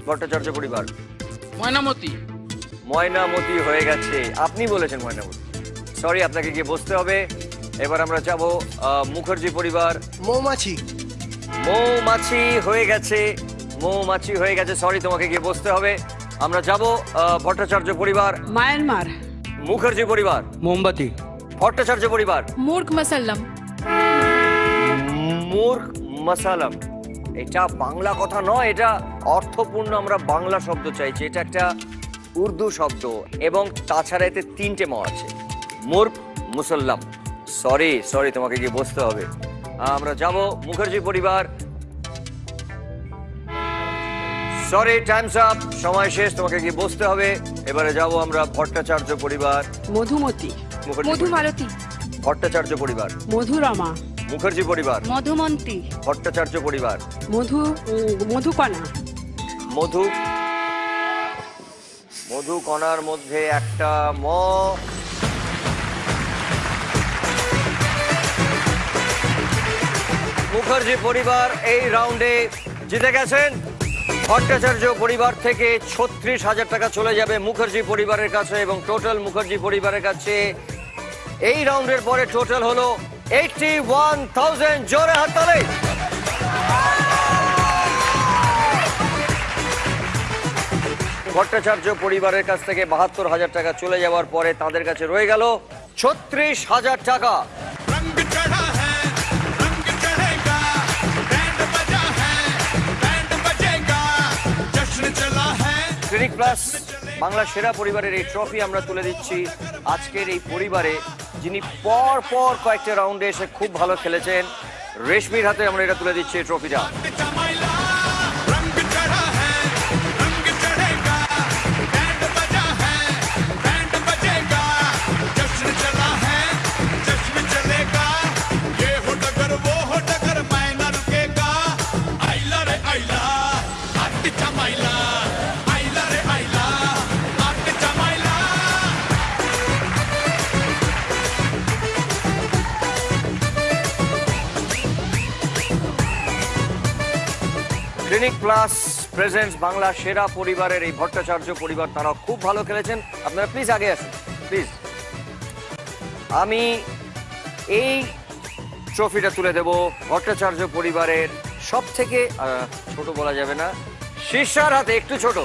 ভট্টাচার্য পরিবার, ময়নামতি। ময়নামতি হয়ে গেছে। আপনি বলেছেন ময়নামতি। সরি, আপনাকে গিয়ে বসতে হবে। এবার আমরা যাব মুখার্জি পরিবার, মৌমাছি। মৌমাছি হয়ে গেছে, মৌমাছি হয়ে গেছে। সরি, তোমাকে গিয়ে বসতে হবে। আমরা যাব ভট্টাচার্য পরিবার, মায়ানমার। মুখার্জি পরিবার, মোমবাতি। ভট্টাচার্য পরিবার, মূর্খ মাসাল্লাম। মূর্খ মাসালাম। এটা বাংলা কথা নয়, এটা অর্থপূর্ণ আমরা বাংলা শব্দ চাইছি। এটা একটা উর্দু শব্দ এবং তাছাড়া এতে তিনটে ম আছে, মূর্খ মুসাল্লাম। সরি সরি, তোমাকে গিয়ে বসতে হবে। আমরা যাব মুখার্জি পরিবার। সরি, টাইমস আপ, সময় শেষ, তোমাকে গিয়ে বসতে হবে। এবারে যাব আমরা ভট্টাচার্য পরিবার, মধুমতি। মধুমালতী। ভট্টাচার্য পরিবার, মধুরমা। মুখার্জি পরিবার, মধুমন্তী। ভট্টাচার্য পরিবার, মধুকণা। মধু। মধুকণার মধ্যে একটা ম। মুখার্জি পরিবার এই রাউন্ডে জিতে গেছেন। ভট্টাচার্য পরিবার থেকে 36,000 টাকা চলে যাবে মুখার্জি পরিবারের কাছে এবং টোটাল মুখার্জি পরিবারের কাছে এই রাউন্ডের পরে টোটাল হলো 81,000। জোরে হাততালি। ভট্টাচার্য পরিবারের কাছ থেকে 72,000 টাকা চলে যাওয়ার পরে তাদের কাছে রয়ে গেল 36,000 টাকা। ক্লিনিক প্লাস বাংলা সেরা পরিবারের এই ট্রফি আমরা তুলে দিচ্ছি আজকের এই পরিবারে, যিনি পর পর কয়েকটা রাউন্ডে এসে খুব ভালো খেলেছেন। রেশমির হাতে আমরা এটা তুলে দিচ্ছি এই ট্রফিটা। ক্লিনিক প্লাস প্রেজেন্টস বাংলা সেরা পরিবারের এই ভট্টাচার্য পরিবার, তারা খুব ভালো খেলেছেন। আপনারা প্লিজ আগে আসুন, প্লিজ। আমি এই ট্রফিটা তুলে দেব ভট্টাচার্য পরিবারের সব থেকে ছোট বলা যাবে না, শীর্ষার হাতে, একটু ছোট।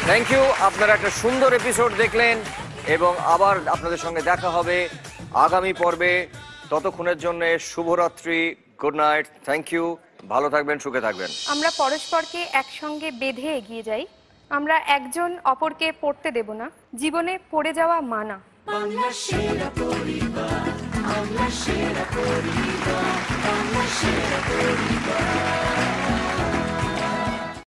থ্যাংক ইউ, আপনারা একটা সুন্দর এপিসোড দেখলেন এবং আবার আপনাদের সঙ্গে দেখা হবে আগামী পর্বে। ততক্ষণের জন্য শুভরাত্রি, গুড নাইট, থ্যাংক ইউ, ভালো থাকবেন, সুখে থাকবেন। আমরা পরস্পরকে একসঙ্গে বেঁধে এগিয়ে যাই, আমরা একজন অপরকে পড়তে দেব না, জীবনে পড়ে যাওয়া মানা। বাংলা সেরা পরিবার, বাংলা সেরা পরিবার, বাংলা সেরা পরিবার।